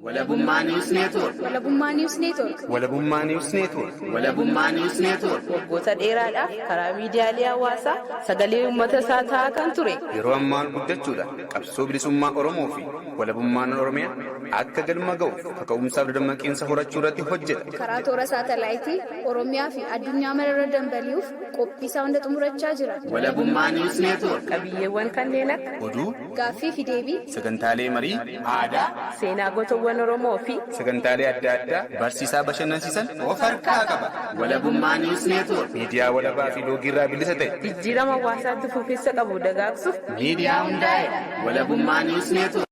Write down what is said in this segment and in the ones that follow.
Walabummaa News Network. Walabummaa News Network. Walabummaa News Network. Walabummaa News Network. Waggoota dheeraadhaaf karaa miidiyaalee hawaasaa sagalee uummata isaa ta'aa kan ture. Yeroo ammaa guddachuudha. Qabsoo bilisummaa Oromoo fi walabummaan Oromiyaa akka galma ga'uuf kaka'umsaaf dammaqinsa horachuu irratti hojjeta. Karaa toora saatalaayitii Oromiyaa fi addunyaa mararra dambali'uuf qophii isaa hunda xumurachaa jira. Walabummaa News Network. Qabiyyeewwan kanneen akka oduu, gaaffii fi deebii, sagantaalee marii, aadaa, seenaa gootawwan Oromoo fi sagantaalee adda addaa barsiisaa bashannansiisan of harkaa qaba. Walabummaa News Network. Miidiyaa walabaa fi loogirraa bilisa ta'e. jijjiirama hawaasaatti fufiinsa qabu dagaagsuuf Miidiyaa hundaa'edha. Walabummaa News Network.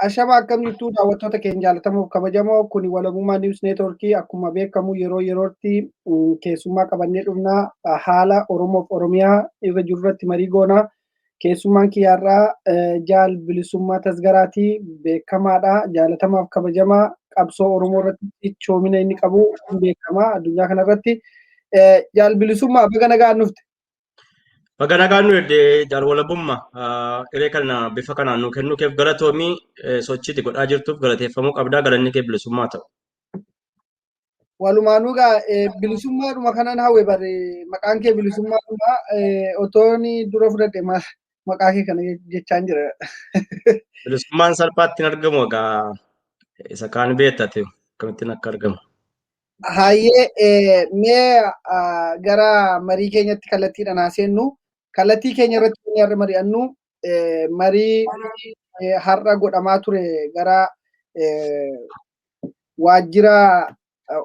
Ashama akkamittuu daawwattoota keenya jaallatamuuf kabajamoo kun walabummaa News Network akkuma beekamu yeroo yerootti keessummaa qabannee dhufna haala Oromoof Oromiyaa irra jirurratti marii goona. Keessummaan kiyyaarraa jaal bilisummaa tasgaraati beekamaadha. Jaalatamaaf kabajamaa qabsoo Oromoo irratti cichoomina inni qabu beekama addunyaa kanarratti. Jaal bilisummaa baga nagaan dhufte. Baga nagaan nu edde jaal walabummaa iree kana bifa kanaan nu kennu keef galatoomii sochiiti godhaa jirtuuf galateeffamuu qabdaa galanni kee bilisummaa ta'u. Walumaanuu gaa bilisummaadhuma kanan hawwe bare maqaan kee bilisummaadhuma otooni dura fudhadhe maqaa kee kana jechaan jira. Bilisummaan salphaatti hin argamu egaa isa kaan beektate akkamittiin akka argamu. Hayyee mee gara marii keenyatti kallattiidhaan haa seennu. Kallattii keenya irratti har'a mari'annu marii har'a godhamaa ture gara waajjira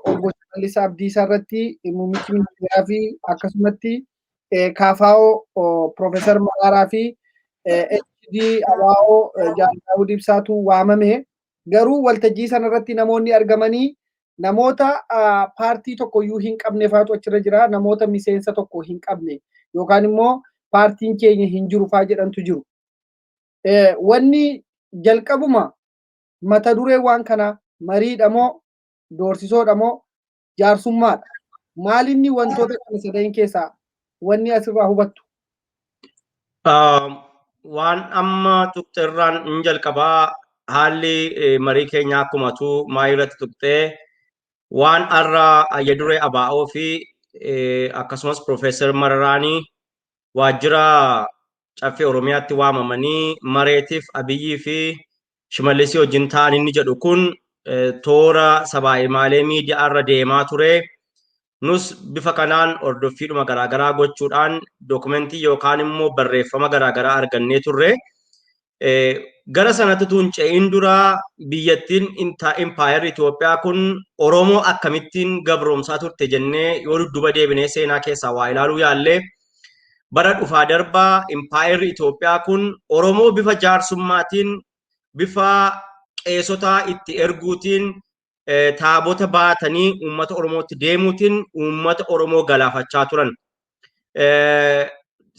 obbo Shimallis Abdiisaa irratti muummichi ministeeraa fi akkasumatti KFO Profeesar Mararaa fi HD Abaa'oo Jaal Daawud Ibsaatu waamame. garuu waltajjii sanarratti namoonni argamanii namoota paartii tokko iyyuu hin qabne faatu achirra jira, namoota miseensa tokko hin qabne yookaan immoo paartiin keenya hin jiru faa jedhantu jiru. Wanni jalqabuma mata duree waan kana mariidha moo doorsisoodha moo jaarsummaadha? Maalinni wantoota kana sadan keessaa wanni asirraa hubattu? Waan amma tuqxeerraan hin jalqabaa haalli marii keenya akkumatu maa irratti tuqxee waan arra ayya duree ABO fi akkasumas Profeesar Mararaanii waajjira caffee Oromiyaatti waamamanii mareetiif Abiyyii fi Shimallisii wajjin ta'an inni jedhu kun toora sabaa himaalee miidiyaa irra deemaa ture. Nus bifa kanaan hordoffiidhuma garaagaraa gochuudhaan dookumentii yookaan immoo barreeffama garaagaraa argannee turre. Gara sanatti tuunce'in dura biyyattiin impaayarri Itoophiyaa kun Oromoo akkamittiin gabroomsaa turte jennee yoo dudduba deebinee seenaa keessaa waa ilaaluu yaallee bara dhufaa darbaa impaayarri Itoophiyaa kun Oromoo bifa jaarsummaatiin bifa qeesota itti erguutiin taabota baatanii uummata Oromootti deemuutiin uummata Oromoo galaafachaa turan.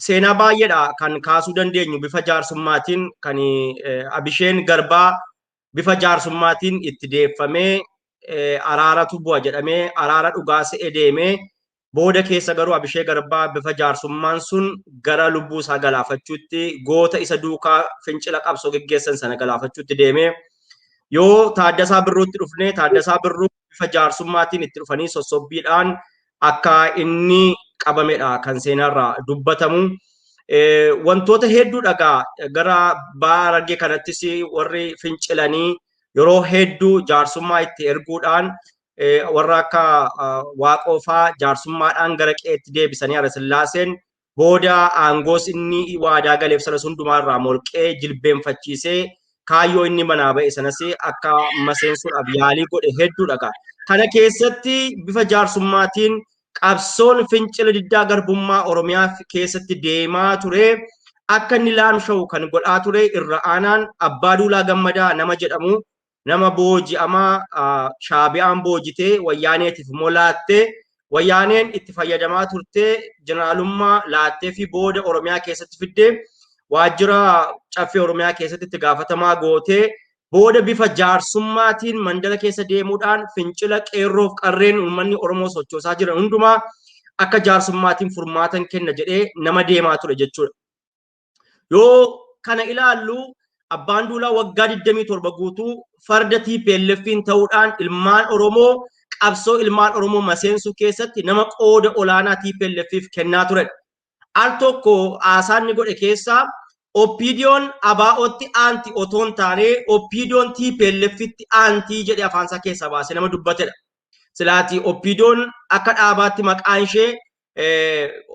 Seenaa baay'eedha kan kaasuu dandeenyu bifa jaarsummaatiin kan Abisheen Garbaa bifa jaarsummaatiin itti deeffamee araaratu bu'a jedhamee araara dhugaa se'ee deemee booda keessa garuu Abishee Garbaa bifa jaarsummaan sun gara lubbuu isaa galaafachuutti goota isa duukaa fincila qabsoo geggeessan sana galaafachuutti deemee yoo Taaddasaa Birruutti dhufnee Taaddasaa Birruu bifa jaarsummaatiin itti dhufanii sossobbiidhaan akka inni qabamedha kan seenarraa dubbatamu. Wantoota hedduu dhagaa gara baaragee kanattis warri fincilanii yeroo hedduu jaarsummaa itti erguudhaan warra akka Waaqoofaa jaarsummaadhaan gara qeetti deebisanii Haayile Sillaaseen booda aangoos inni waadaa galeef sanas hundumaarraa molqee jilbeenfachiisee kaayyoo inni manaa ba'e sanas akka maseensuudhaaf yaalii godhe hedduu dhagaa. Kana keessatti bifa jaarsummaatiin qabsoon fincila diddaa garbummaa Oromiyaa keessatti deemaa ture akka inni laamsha'u kan godhaa ture irra aanaan Abbaa Duulaa Gammadaa nama jedhamu nama booji'amaa Shaabiyaan boojitee wayyaaneetiif immoo laattee wayyaaneen itti fayyadamaa turtee jeneraalummaa laattee fi booda Oromiyaa keessatti fiddee waajjira caffee Oromiyaa keessatti itti gaafatamaa gootee booda bifa jaarsummaatiin mandala keessa deemuudhaan fincila qeerroof qarreen uummanni Oromoo sochoosaa jiran hundumaa akka jaarsummaatiin furmaatan kenna jedhee nama deemaa ture jechuudha. Yoo kana ilaallu Abbaan Duulaa waggaa 27 guutuu farda TPLF'n ta'uudhaan ilmaan Oromoo qabsoo ilmaan Oromoo maseensuu keessatti nama qooda olaanaa TPLF'if kennaa turedha. Al tokko haasaanni godhe keessaa Oppiidiyoon ABO'tti aanti otoon taanee Oppiidiyoon TPLF'tti aantii jedhe afaansaa keessaa baase nama dubbatedha. Silaati Oppiidiyoon akka dhaabaatti maqaan ishee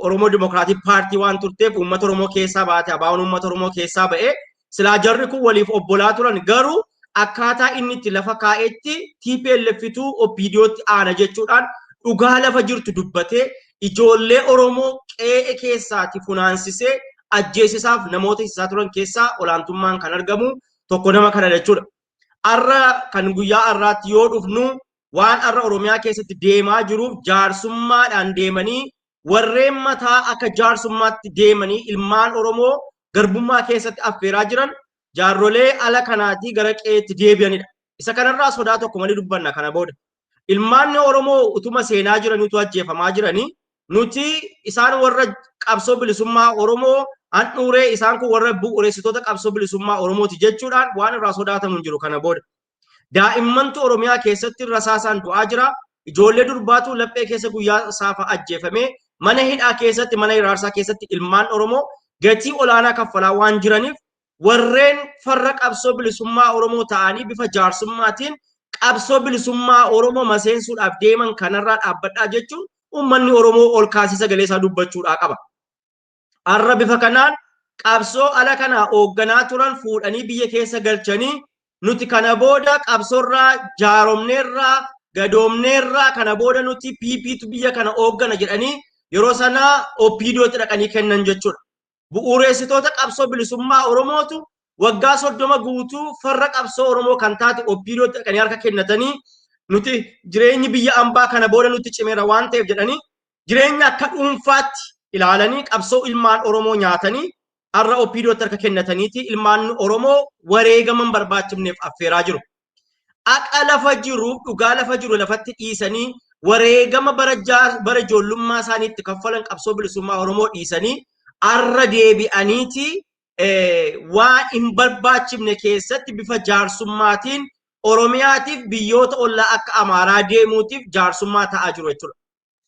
Oromoo Dimokiraatik Paartii waan turteef uummata Oromoo keessaa baate ABO'n uummata Oromoo keessaa ba'e silaa jarri kun waliif obbolaa turan garuu akkaataa inni itti lafa kaa'etti TPLF'tu Oppiidiyootti aana jechuudhaan dhugaa lafa jirtu dubbatee ijoollee Oromoo qe'ee keessaati funaansisee ajjeesisaaf namoota isaa turan keessaa olaantummaan kan argamu tokko nama kana jechuudha. Arra kan guyyaa arraatti yoo dhufnu waan arra Oromiyaa keessatti deemaa jiruuf jaarsummaadhaan deemanii warreen mataa akka jaarsummaatti deemanii ilmaan Oromoo garbummaa keessatti affeeraa jiran jaarrolee ala kanaatii gara qe'eetti deebi'anidha. Isa kanarraa sodaa tokko malee dubbanna kana booda. Ilmaan Oromoo utuma seenaa jiranii utuu ajjeefamaa jiranii nuti isaan warra qabsoo bilisummaa Oromoo handhuuree isaan kun warra bu'uureessitoota qabsoo bilisummaa Oromooti jechuudhaan waan irraa sodaatamu hin jiru kana booda. Daa'immantu Oromiyaa keessatti rasaasaan du'aa jira. Ijoollee durbaatu laphee keessa guyyaa saafa ajjeefamee mana hidhaa keessatti mana hiraarsaa keessatti ilmaan Oromoo gatii olaanaa kaffalaa waan jiraniif warreen farra qabsoo bilisummaa Oromoo ta'anii bifa jaarsummaatiin qabsoo bilisummaa Oromoo maseensuudhaaf deeman kanarraa dhaabbadhaa jechuun uummanni Oromoo ol kaasee sagalee isaa dubbachuudhaa qaba. Arra bifa kanaan qabsoo ala kana hoogganaa turan fuudhanii biyya keessa galchanii nuti kana booda qabsoorraa jaaromneerraa gadoomneerraa kana booda nuti PPtu biyya kana hooggana jedhanii yeroo sana Oppiidiyootti dhaqanii kennan jechuudha. Bu'uureessitoota qabsoo bilisummaa Oromootu waggaa 30 guutuu farra qabsoo Oromoo kan taate OPDO kan harka kennatanii nuti jireenyi biyya ambaa kana booda nuti cimeera waan ta'eef jedhanii jireenya akka dhuunfaatti ilaalanii qabsoo ilmaan Oromoo nyaatanii har'a OPDO harka kennataniiti ilmaan Oromoo wareegaman barbaachifneef affeeraa jiru. Akka lafa jiru dhugaa lafa jiru lafatti dhiisanii wareegama bara ijoollummaa isaaniitti kaffalan qabsoo bilisummaa Oromoo dhiisanii har'a deebi'aniiti waan hin barbaachifne keessatti bifa jaarsummaatiin Oromiyaatiif biyyoota ollaa akka Amaaraa deemuutiif jaarsummaa ta'aa jiru jechuudha.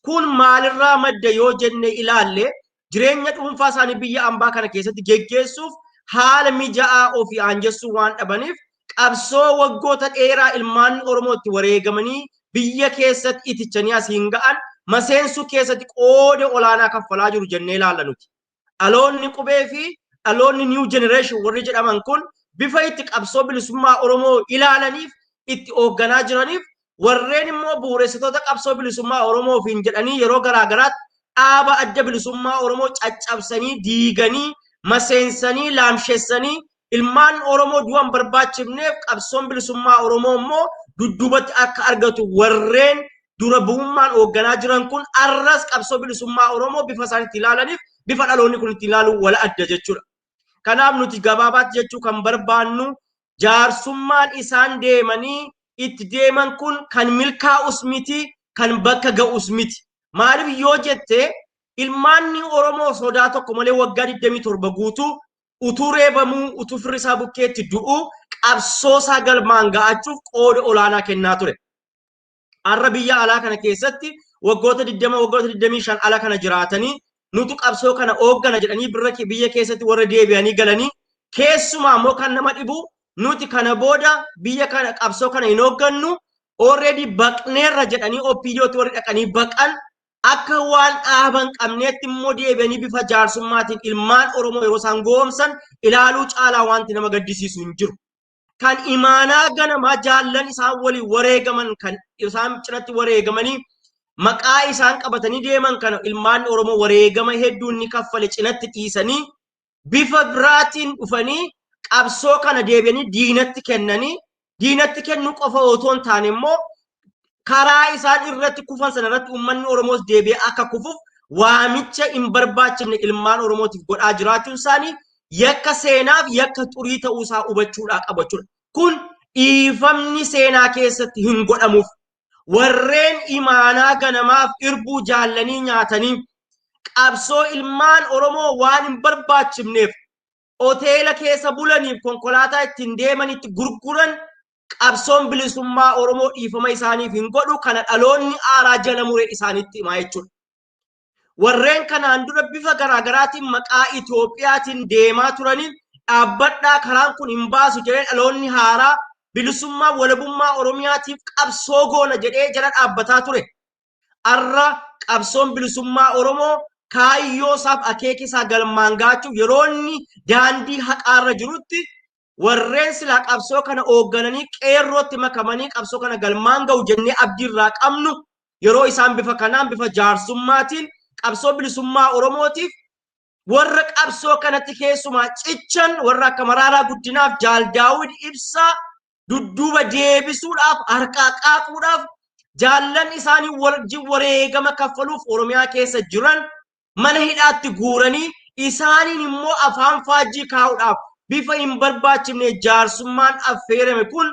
Kun maalirraa madda yoo jenne ilaalle jireenya dhuunfaa isaanii biyya ambaa kana keessatti geggeessuuf haala mijaa'aa ofii aanjessuu waan dhabaniif qabsoo waggoota dheeraa ilmaan Oromootti wareegamanii biyya keessatti itichanii asiin ga'an maseensuu keessatti qooda olaanaa kaffalaa jiru jennee ilaalla nuti. Dhaloonni qubee fi dhaloonni new generation warri jedhaman kun bifa itti qabsoo bilisummaa Oromoo ilaalaniif itti hoogganaa jiraniif warreen immoo bu'uureessitoota qabsoo bilisummaa Oromoofiin jedhanii yeroo garaagaraatti dhaaba adda bilisummaa Oromoo caccabsanii diiganii maseensanii laamsheessanii ilmaan Oromoo du'an barbaachifneef qabsoon bilisummaa Oromoo immoo dudduubatti akka argatu warreen dura bu'ummaan hoogganaa jiran kun arras qabsoo bilisummaa Oromoo bifa isaaniitti ilaalaniif bifa dhaloonni kun itti ilaalu wala adda jechuudha. Kanaaf nuti gabaabaatti jechuu kan barbaannu jaarsummaan isaan deemanii itti deeman kun kan milkaa'us miti kan bakka ga'us miti. Maaliif yoo jette ilmaanni Oromoo sodaa tokko malee waggaa 27 guutuu utuu reebamuu utuu firri isaa bukkeetti du'uu qabsoo isaa galmaan ga'achuuf qooda olaanaa kennaa ture. Har'a biyya alaa kana keessatti waggoota 20 waggoota 25 ala kana jiraatanii nutu qabsoo kana hooggana jedhanii biyya keessatti warra deebi'anii galanii keessumaa immoo kan nama dhibu nuti kana booda biyya kana qabsoo kana hin hooggannu already baqneerra jedhanii OPDOtti warri dhaqanii baqan akka waan dhaaban qabneetti immoo deebi'anii bifa jaarsummaatiin ilmaan Oromoo yeroo isaan goomsan ilaaluu caalaa wanti nama gaddisiisu hin jiru. Kan imaanaa ganamaa jaallan isaan waliin wareegaman kan isaan cinatti wareegamanii maqaa isaan qabatanii deeman kana ilmaan Oromoo wareegama hedduun ni kaffale cinatti dhiisanii bifa biraatiin dhufanii qabsoo kana deebi'anii diinatti kennuu qofa otoo hin taane immoo karaa isaan irratti kufan sana irratti uummanni Oromoos deebi'ee akka kufuuf waamicha hin barbaachifne ilmaan Oromootiif godhaa jiraachuun isaanii yakka seenaaf yakka xurii ta'uu isaa hubachuudhaa qabachuudha. Kun dhiifamni seenaa keessatti hin godhamuuf. Warreen imaanaa ganamaaf irbuu jaallanii nyaatanii qabsoo ilmaan Oromoo waan hin barbaachifneef hoteela keessa bulaniif konkolaataa ittiin deemanitti gurguran qabsoon bilisummaa Oromoo dhiifama isaaniif hin godhu kana dhaloonni aaraa jala muree isaanitti himaa jechuudha. Warreen kanaan dura bifa garaagaraatiin maqaa Itoophiyaatiin deemaa turaniin dhaabbadhaa karaan kun hin baasu jedhee dhaloonni haaraa bilisummaa walabummaa Oromiyaatiif qabsoo goona jedhee jala dhaabbataa ture. Har'a qabsoon bilisummaa Oromoo kaayyoo isaaf akeeki isaa galmaan gaachuuf yeroo inni daandii haqaarra jirutti warreen silaa qabsoo kana hooggananii qeerrootti makamanii qabsoo kana galmaan ga'u jennee abdiirraa qabnu yeroo isaan bifa kanaan bifa jaarsummaatiin qabsoo bilisummaa Oromootiif warra qabsoo kanatti keessumaa cichan warra akka Maraaraa Guddinaaf Jaal Daawud Ibsaa dudduuba deebisuudhaaf harkaa qaaquudhaaf jaallan isaanii wajjin wareegama kaffaluuf Oromiyaa keessa jiran mana hidhaatti guuranii isaaniin immoo afaan faajjii kaa'uudhaaf bifa hin barbaachifne jaarsummaan affeerame kun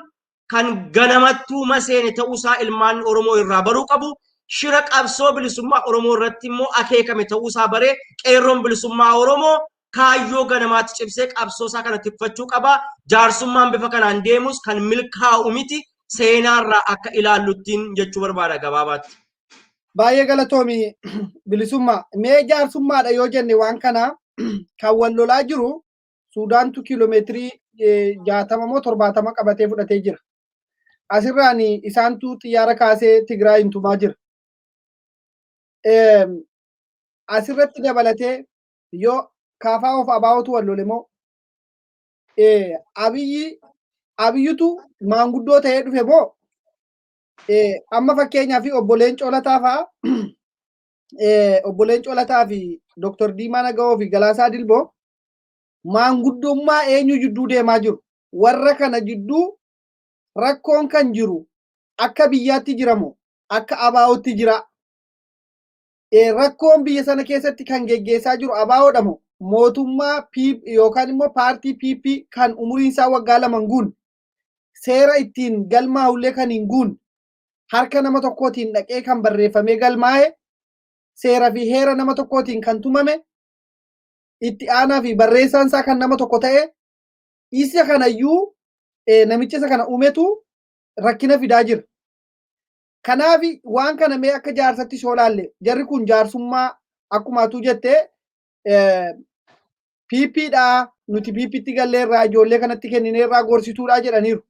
kan ganamattuu maseene ta'uusaa ilmaan Oromoo irraa baruu qabu. Shira qabsoo bilisummaa Oromoo irratti immoo akeekame ta'uusaa baree qeerroon bilisummaa Oromoo kaayyoo ganamaatti cimsee qabsoo isaa kana tikfachuu qaba. Jaarsummaan bifa kanaan deemus kan milkaa'u miti seenaarraa akka ilaalluttiin jechuu barbaada gabaabaatti. Baay'ee galatoomi bilisummaa. Mee jaarsummaadha yoo jenne waan kana kan wal lolaa jiru Suudaantu kiiloomeetirii 60 moo 70 qabatee fudhatee jira. Asirraan isaantu xiyyaara kaasee Tigraay tumaa jira. Asirratti dabalatee yoo kaafaa of abaawutu wal lole moo abiyyutu maanguddoo ta'ee dhufe moo amma fakkeenyaa fi obboleen Coolataa fa'aa obboleen Coolataa fi Dr. Diimaa Nagahoo fi Galaasaa Dilboo maanguddummaa eenyu jidduu deemaa jiru. Warra kana jidduu rakkoon kan jiru akka biyyaatti jiramoo akka abaa'ootti jira. Rakkoon biyya sana keessatti kan geggeessaa jiru abaa'oodha moo mootummaa yookaan immoo paartii PP kan umuriin isaa waggaa 2 guun seera ittiin galmaa'ullee kan hin guun harka nama tokkootiin dhaqee kan barreeffamee galmaa'e seera fi heera nama tokkootiin kan tumame itti aanaa fi barreessaan isaa kan nama tokko ta'e isa kanayyuu namicha isa kana uumetu rakkina fidaa jira. Kanaaf waan kana mee akka jaarsatti soo laalle jarri kun jaarsummaa akkuma atu jettee PPdha nuti PPtti galleerraa ijoollee kanatti kennineerraa gorsituudha jedhaniiru.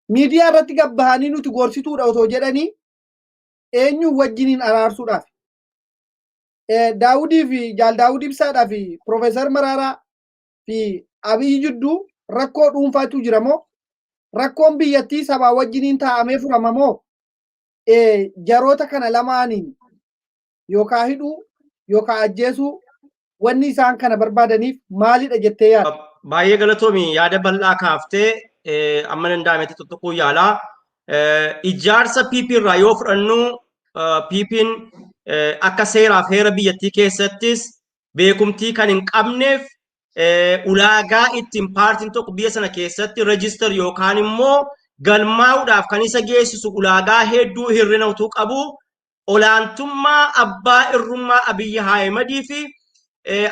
Miidiyaa irratti gabbahanii nuti gorsituudha otoo jedhanii eenyu wajjiniin araarsuudhaaf. Daawudii fi Jaal Daawud Ibsaadhaa fi Profeesar Maraaraa fi Abiyyi jidduu rakkoo dhuunfaatu jira moo rakkoon biyyattii sabaa wajjiniin taa'amee furama moo jaroota kana lamaaniin yookaan hidhuu yookaan ajjeesuu wanni isaan kana barbaadaniif maalidha jettee yaadda? Baay'ee galatoomi yaada bal'aa kaaftee amma danda'ametti tuttuquu yaalaa. Ijaarsa PP irraa yoo fudhannu PP'n akka seeraaf heera biyyattii keessattis beekumtii kan hin qabneef ulaagaa ittiin paartiin tokko biyya sana keessatti reejistar yookaan immoo galmaa'uudhaaf kan isa geessisu ulaagaa hedduu hir'ina utuu qabu olaantummaa abbaa irrummaa Abiyyi Ahimedii fi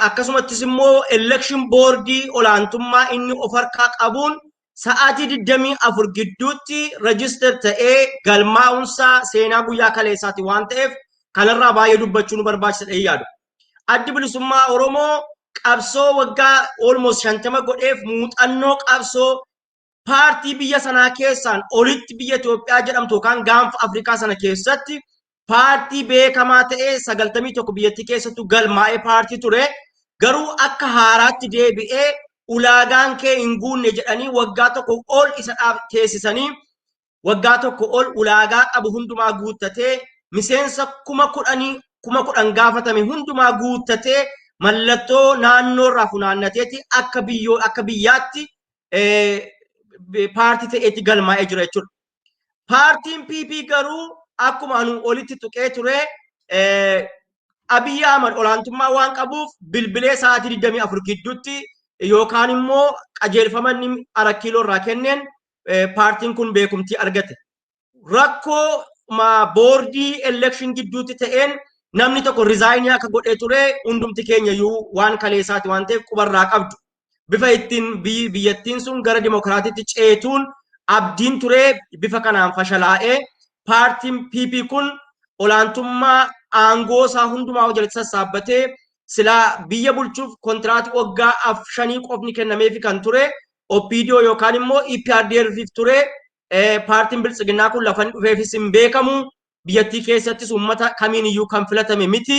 akkasumattis immoo election boardii olaantummaa inni of harkaa qabuun sa'aatii 24 gidduutti reejistar ta'ee galmaa'uunsaa seenaa guyyaa kaleessaati waan ta'eef kanarraa baay'ee dubbachuu nu barbaachisadha yaadu. Addi bilisummaa Oromoo qabsoo waggaa almost 50 godheef muuxannoo qabsoo paartii biyya sanaa keessaan olitti biyya Itoophiyaa jedhamtu yookaan gaanfa Afrikaa sana keessatti paartii beekamaa ta'ee 91 biyyattii keessattuu galmaa'ee paartii ture. Garuu akka haaraatti deebi'ee ulaagaan kee hin guunne jedhanii waggaa tokko ol isa teessisanii waggaa tokko ol ulaagaa qabu hundumaa guuttatee miseensa 10,000 gaafatame hundumaa guuttatee mallattoo naannoorraa funaannateeti akka biyyaatti paartii ta'eetti galmaa'ee jira jechuudha. Paartiin PP garuu akkuma anu olitti tuqee ture Abiyyi Ahmed olaantummaa waan qabuuf bilbilee sa'aatii 24 gidduutti yookaan immoo qajeelfama inni 4 kiiloo irraa kenneen paartiin kun beekumtii argate. Rakkoo boordii election gidduutti ta'een namni tokko rizaayinii akka godhee ture hundumti keenya iyyuu waan kaleessaati waan ta'eef qubarraa qabdu. Bifa ittiin biyyattiin sun gara dimokiraatiitti ceetuun abdiin ture bifa kanaan fashalaa'ee paartiin PP kun olaantummaa aangoo isaa hundumaa jalatti sassaabbatee silaa biyya bulchuuf kontiraatii waggaa 5 qofni kennameefi kan ture OPDO yookaan immoo EPRDF ture. Paartiin biltsiginnaa kun lafan dhufeefis hin beekamu biyyattii keessattis uummata kamiin iyyuu kan filatame miti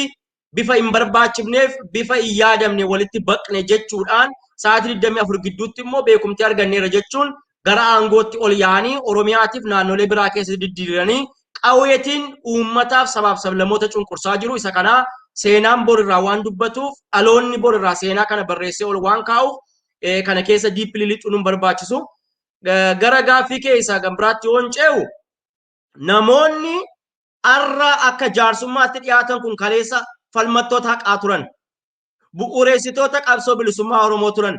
bifa hin barbaachifneef bifa hin yaadamne walitti baqne jechuudhaan sa'aatii 24 gidduutti immoo beekumtii arganneera jechuun gara aangootti ol yaa'anii Oromiyaatiif naannolee biraa keessatti diddiiranii qawweetiin uummataaf sabaaf sablammoota cunqursaa jiru. Isa kana seenaan borirraa waan dubbatuuf dhaloonni borirraa seenaa kana barreessee ol waan kaa'uuf kana keessa diippilii lixuun hin barbaachisu. Gara gaaffii keessa kan biraatti yoon ce'u namoonni arra akka jaarsummaatti dhiyaatan kun kaleessa falmattoota haqaa turan bu'uureessitoota qabsoo bilisummaa Oromoo turan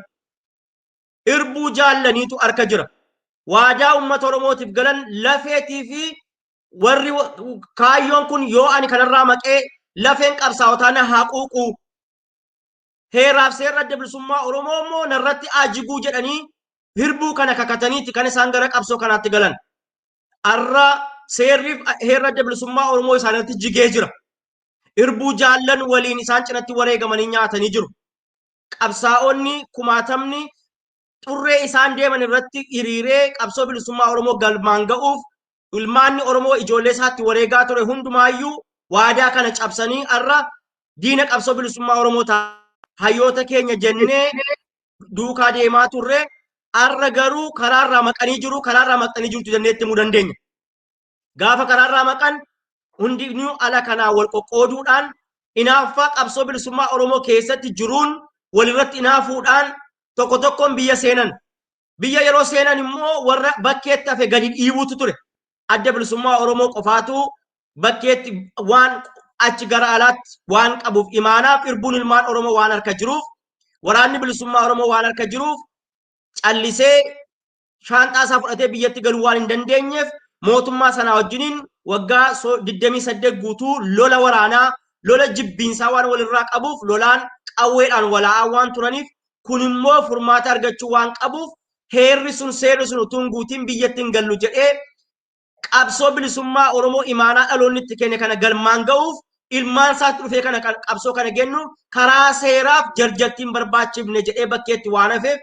irbuu jaallaniitu harka jira waadaa uummata Oromootiif galan lafeetii fi warri kaayyoon kun yoo ani kanarraa maqee lafeen qabsaa'otaa na haquuqu heeraaf seerra adda bilisummaa Oromoo immoo narratti ajibuu jedhanii hirbuu kana kakataniiti kan isaan gara qabsoo kanaatti galan. Arra seerriif heerra adda bilisummaa Oromoo isaanitti jigee jira. Hirbuu jaallan waliin isaan cinatti wareegamanii nyaatanii jiru. Qabsaa'onni kumaatamni xurree isaan deeman irratti hiriiree qabsoo bilisummaa Oromoo galmaan ga'uuf ilmaanni Oromoo ijoollee isaatti wareegaa ture hundumaayyuu waadaa kana cabsanii arra diina qabsoo bilisummaa Oromoo hayyoota keenya jennee duukaa deemaa turre. Arra garuu karaarraa maqanii jirtu jenneetti himuu dandeenya. Gaafa karaarraa maqan hundinuu ala kanaa wal qoqqooduudhaan hinaaffaa qabsoo bilisummaa Oromoo keessatti jiruun walirratti inaafuudhaan tokko tokkoon biyya seenan. Biyya yeroo seenan immoo warra bakkeetti hafe gadi dhiibuutu ture. Adda bilisummaa Oromoo qofaatu bakkeetti waan achi gara alaatti waan qabuuf imaanaaf irbuun ilmaan Oromoo waan harka jiruuf waraanni bilisummaa Oromoo waan harka jiruuf callisee shaanxaa isaa fudhatee biyyatti galuu waan hin dandeenyeef mootummaa sanaa wajjiniin waggaa 28 guutuu lola waraanaa lola jibbiinsaa waan walirraa qabuuf lolaan qawweedhaan walaa'aa waan turaniif kun immoo furmaata argachuu waan qabuuf heerri sun seerri sun utuun guutiin biyyatti hin gallu jedhee qabsoo bilisummaa Oromoo imaanaa dhaloonni itti kenne kana galmaan ga'uuf ilmaan isaatti dhufee kana qabsoo kana gennu karaa seeraaf jarjartiin barbaachifne jedhee bakkeetti waan hafeef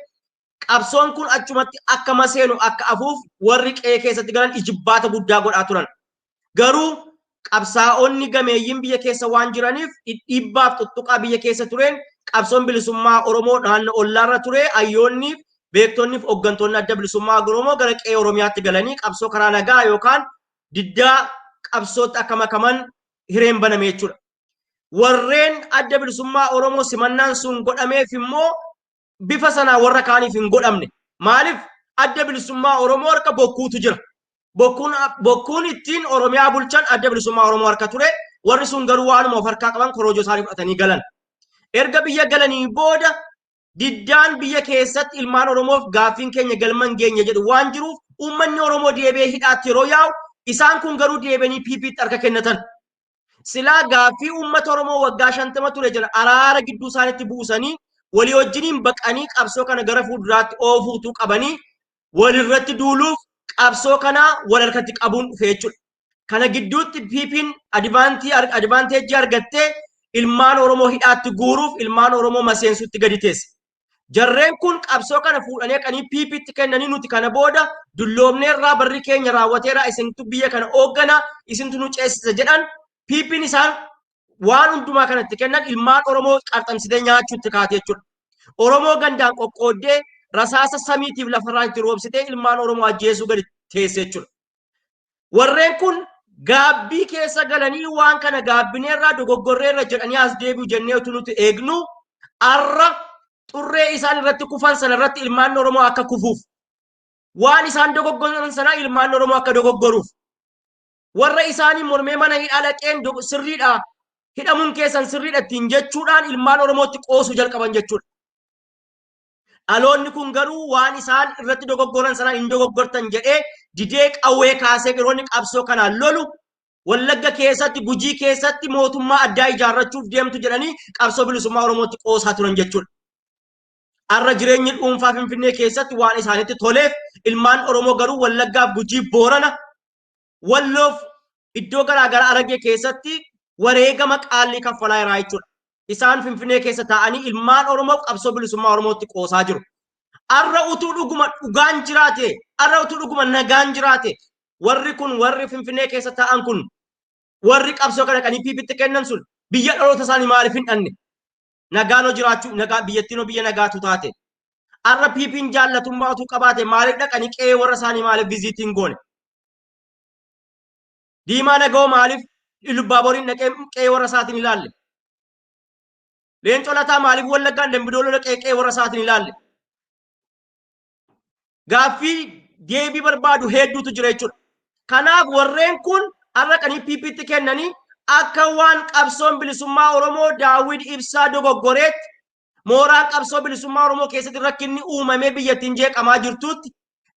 qabsoon kun achumatti akka maseenu akka afuuf warri qe'ee keessatti galan ijibbaata guddaa godhaa turan. Garuu qabsaa'onni gameeyyiin biyya keessa waan jiraniif dhibbaaf tuttuqaa biyya keessa tureen qabsoon bilisummaa Oromoo naannoo ollaarra ture ayyoonniif beektonniif hooggantoonni adda bilisummaa Oromoo gara qe'ee Oromiyaatti galanii qabsoo karaa nagaa yookaan diddaa qabsootti akka makaman hireen baname jechuudha. Warreen adda bilisummaa Oromoo simannaan sun godhameef immoo bifa sanaa warra kaaniif hin godhamne. Maaliif adda bilisummaa Oromoo harka bokkuutu jira. Bokkuun ittiin Oromiyaa bulchan adda bilisummaa Oromoo harka ture. Warri sun garuu waanuma of harkaa qaban korojoo isaanii fudhatanii galan. Erga biyya galanii booda diddaan biyya keessatti ilmaan Oromoof gaaffiin keenya galman geenye jedhu waan jiruuf uummanni Oromoo deebee hidhaatti yeroo yaa'u isaan kun garuu deebanii PP'tti harka kennatan. Silaa gaaffii uummata Oromoo waggaa 50 ture jira araara gidduu isaaniitti buusanii walii wajjiniin baqanii qabsoo kana gara fuulduraatti oofuutu qabanii walirratti duuluuf qabsoo kana wal harkatti qabuun dhufe jechuudha. Kana gidduutti PP'n advaanteejii argattee ilmaan Oromoo hidhaatti guuruuf ilmaan Oromoo maseensutti gadi teesse. Jarreen kun qabsoo kana fuudhanii qanii PP'tti kennanii nuti kana booda dulloomneerraa barri keenya raawwateera isintu biyya kana hooggana isintu nu ceesisa jedhan PP'n isaan waan hundumaa kanatti kennan ilmaan Oromoo qarxamsitee nyaachuutti kaate jechuudha. Oromoo gandaan qoqqooddee rasaasa samiitiif lafarraa itti roobsitee ilmaan Oromoo ajjeesuu gadi teesse jechuudha. Warreen kun gaabbii keessa galanii waan kana gaabbineerraa dogoggorreerra jedhanii as deebi'u jenneetu nuti eegnu arra xurree isaan irratti kufan sana irratti ilmaan Oromoo akka kufuuf waan isaan dogoggoran sana ilmaan Oromoo akka dogoggoruuf warra isaanii mormee mana hidhaa dhaqeen sirriidha hidhamuun keessan sirriidha ittiin jechuudhaan ilmaan Oromootti qoosuu jalqaban jechuudha. Dhaloonni kun garuu waan isaan irratti dogoggoran sana hin dogoggortan jedhee didee qawwee kaasee yeroonni qabsoo kanaan lolu Wallagga keessatti Gujii keessatti mootummaa addaa ijaarrachuuf deemtu jedhanii qabsoo bilisummaa Oromootti qoosaa turan jechuudha. Arra jireenyi dhuunfaa Finfinnee keessatti waan isaanitti toleef ilmaan Oromoo garuu Wallaggaaf Gujii Boorana Walloof iddoo garaagaraa Aragee keessatti wareegama qaalii kaffalaa jiraa jechuudha. Isaan Finfinnee keessa taa'anii ilmaan Oromoo qabsoo bilisummaa Oromootti qoosaa jiru. Arra utuu dhuguma dhugaan jiraate, arra utuu dhuguma nagaan jiraate, warri kun warri Finfinnee keessa taa'an kun warri qabsoo kana qanii PP'tti kennan sun biyya dhaloota isaanii maaliif hin dhanne? Nagaanoo jiraachuu nagaa biyyattiinoo biyya nagaatu taate. Arra PP'n jaallatummaa utuu qabaate maaliif dhaqanii qe'ee warra isaanii maaliif viziitiin goone? Diimaa Nagoo maaliif Ilubbaaboriin dhaqee qe'ee warra isaatiin ilaalle? Leencoo Lataa maaliif Wallaggaan Dambidooloo dhaqee qe'ee warra isaatiin ilaalle? Gaaffii deebii barbaadu hedduutu jira jechuudha. Kanaaf warreen kun har'a qanii PP'tti kennanii akka waan qabsoon bilisummaa Oromoo Daawid Ibsaa dogoggoreetti mooraan qabsoo bilisummaa Oromoo keessatti rakkinni uumamee biyyattiin jeeqamaa jirtuutti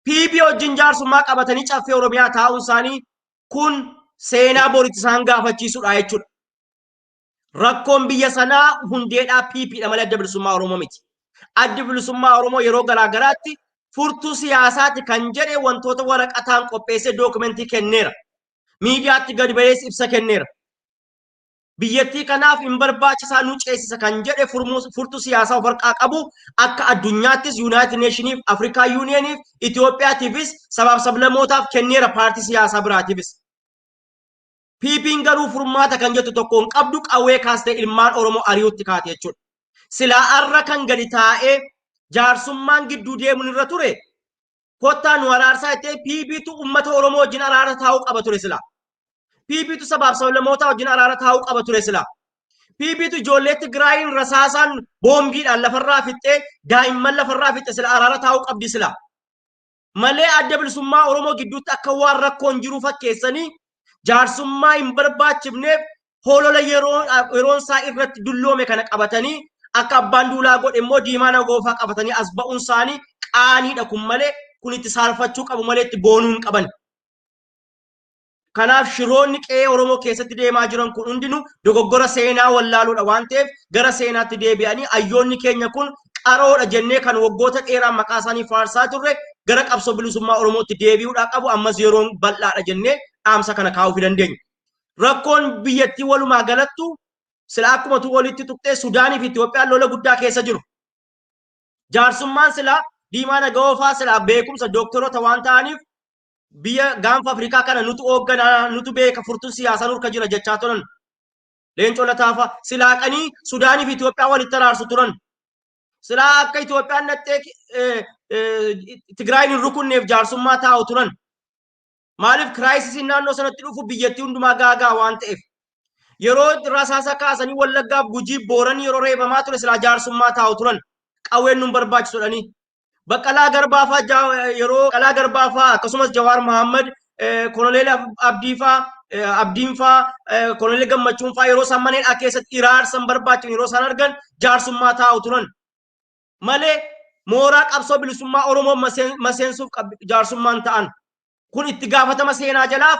PP wajjin jaarsummaa qabatanii caffee Oromiyaa taa'uun isaanii kun seenaa boritti isaan gaafachiisudha jechuudha. Rakkoon biyya sanaa hundeedhaa PPdha malee adda bilisummaa Oromoo miti. Addi bilisummaa Oromoo yeroo garaagaraatti furtuu siyaasaati kan jedhe wantoota waraqataan qopheessee dookumentii kenneera. Miidiyaatti gadi ba'ees ibsa kenneera. Biyyattii kanaaf hin barbaachisaa nu ceesisa kan jedhe furtuu siyaasaa of harkaa qabu akka addunyaattis Yuunaayitid Neeshiniif, Afrikaa Yuuniyeniif, Itoophiyaatiifis sabaaf sablammootaaf kenneera paartii siyaasaa biraatiifis. PP'n garuu furmaata kan jettu tokko hin qabdu qawwee kaastee ilmaan Oromoo ari'uutti kaate jechuudha. Silaa arra kan gadi taa'ee jaarsummaan gidduu deemuun irra ture kottaa nu araarsaa jettee PP'tu uummata Oromoo wajjin araara taa'uu qaba ture silaa. PP'tu sabaaf sablammootaa wajjin araara taa'uu qaba ture silaa. PBtu ijoollee Tigraayin rasaasaan boombiidhaan lafarraa fixxee daa'imman lafarraa fixxe sila araara taa'uu qabdi sila. Malee adda bilisummaa Oromoo gidduutti akka waan rakkoon jiru fakkeessanii jaarsummaa hin barbaachifneef hoolola yeroon isaa irratti dulloome kana qabatanii akka abbaan duulaa godhe immoo diimaa nagoofaa qabatanii as ba'uun isaanii qaaniidha kun malee kun itti saalfachuu qabu malee itti boonuu hin qaban. Kanaaf shiroonni qe'ee Oromoo keessatti deemaa jiran kun hundinuu dogoggora seenaa wallaaluudha waan ta'eef gara seenaatti deebi'anii ayyoonni keenya kun qaroodha jennee kan waggoota dheeraa maqaa isaanii faarsaa turre gara qabsoo bilisummaa Oromootti deebi'uudhaa qabu ammas yeroon bal'aadha jennee dhaamsa kana kaa'uu dandeenya. Rakkoon biyyattii walumaa galattu sila akkuma tu walitti tuqxee Sudaanii fi Itoophiyaan lola guddaa keessa jiru. Jaarsummaan sila diimaa nagaoofaa sila beekumsa dooktorota waan ta'aniif biyya gaanfa Afrikaa kana nutu hoogganaa nutu beeka furtuun siyaasaa nurka jira jechaa turan. Leencoo Lataafa silaaqanii Sudaanii fi Itoophiyaa walitti araarsu turan. Silaa akka Itoophiyaan dhattee Tigraayin hin rukunneef jaarsummaa taa'u turan. Maaliif kiraayisisiin naannoo sanatti dhufu biyyattii hundumaa gaagaa waan ta'eef. Yeroo rasaasa kaasanii Wallaggaaf Gujii Booran yeroo reebamaa ture silaa jaarsummaa taa'u turan. Qawween nun barbaachisudhani. Baqqalaa Garbaafaa akkasumas Jawaar Mohaammed Koloneel Abdiinfaa Koloneel Gammachuunfaa yeroo isaan maneedhaa keessatti iraarsan barbaachisan yeroo isaan argan jaarsummaa taa'u turan. Malee mooraa qabsoo bilisummaa Oromoo maseensuuf jaarsummaan ta'an. Kun itti gaafatama seenaa jalaaf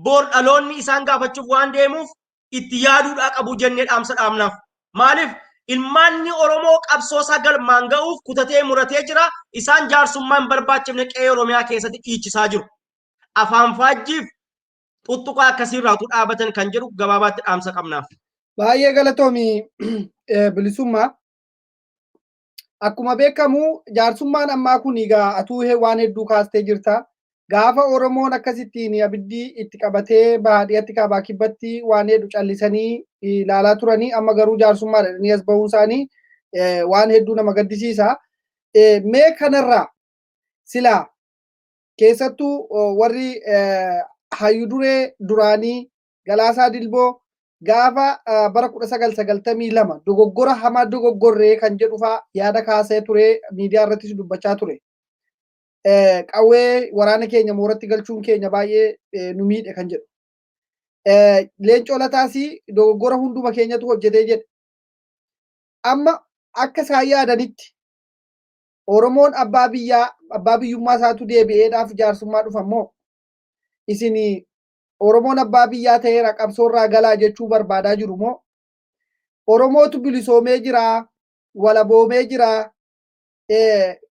boor dhaloonni isaan gaafachuuf waan deemuuf itti yaaduudhaa qabu jennee dhaamsa dhaamnaaf. Maaliif ilmaanni Oromoo qabsoosaa galmaan ga'uuf kutatee muratee jira. Isaan jaarsummaa hin barbaachifne qe'ee Oromiyaa keessatti dhiichisaa jiru. Afaan faajjiif tuttuqaa akkasiirraatu dhaabatan kan jedhu gabaabaatti dhaamsa qabnaaf. Baay'ee galatoomi bilisummaa. Akkuma beekamu jaarsummaan ammaa kun egaa atuu waan hedduu kaastee jirta. Gaafa Oromoon akkasittiin abiddi itti qabatee baadiyyaatti kaabaa kibbatti waan hedduu callisanii ilaalaa turanii amma garuu jaarsummaa dhadhanii as ba'uun isaanii waan hedduu nama gaddisiisa. Mee kanarraa silaa keessattuu warri hayyuu duree duraanii Galaasaa Dilboo gaafa bara 1992 dogoggora hamaa dogoggorree kan jedhu fa'aa yaada kaasee ture miidiyaa irrattis dubbachaa ture. Qawwee waraana keenya mooratti galchuun keenya baay'ee nu miidhe kan jedhu. Leencoo Lataas dogoggora hunduma keenyatu hojjetee jedhe. Amma akka isaan yaadanitti Oromoon abbaa biyyummaa isaatu deebi'eedhaaf jaarsummaa dhufa immoo isin Oromoon abbaa biyyaa ta'eera qabsoorraa galaa jechuu barbaadaa jiru moo Oromootu bilisoomee jira, walaboomee jira,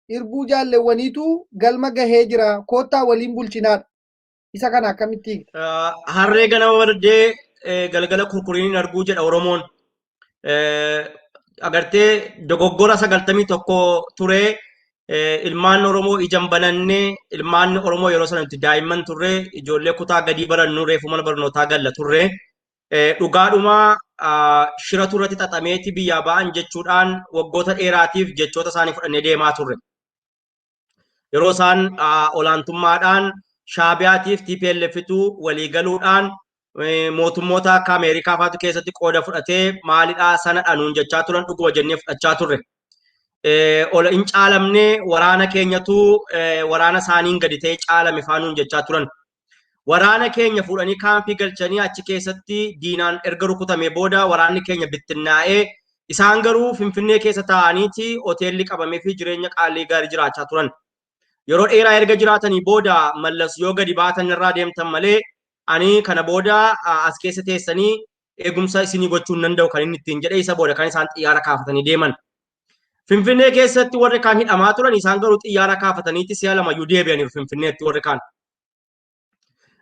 irbuu jaalleewwaniitu galma gahee jira, koottaa waliin bulchinaadha. Isa kana akkamitti? Harree ganama bardee galgala kurkuriin arguu jedha Oromoon. Agartee dogoggora 91 ture ilmaan Oromoo ijaan banannee ilmaan Oromoo yeroo sanatti daa'imman turre ijoollee kutaa gadii barannu reefu mana barnootaa galla turre dhugaadhuma shira turratti xaxameeti biyyaa ba'an jechuudhaan waggoota dheeraatiif jechoota isaanii fudhannee deemaa turre. Yeroo isaan olaantummaadhaan Shaabiyaatiif TPLFtu walii galuudhaan mootummoota akka Ameerikaa faatu keessatti qooda fudhatee maalidhaa sanadha nuun jechaa turan dhuguma jennee fudhachaa turre. Ola hin caalamne waraana keenyatu waraana isaaniin gadi ta'ee caalame faanuun jechaa turan. Waraana keenya fuudhanii kaampii galchanii achi keessatti diinaan erga rukutame booda waraanni keenya bittinnaa'ee isaan garuu Finfinnee keessa taa'aniiti hoteelli qabamee fi jireenya qaalii gaarii jiraachaa turan. Yeroo dheeraa erga jiraatanii booda mallas yoo gadi baatan irraa deemtan malee ani kana booda as keessa teessanii eegumsa isinii gochuu hin danda'u kan inni ittiin jedhee isa booda kan isaan xiyyaara kaafatanii deeman. Finfinnee keessatti warri kaan hidhamaa turan isaan garuu xiyyaara kaafataniiti si'a lamayyuu deebi'aniiru Finfinneetti warri kaan.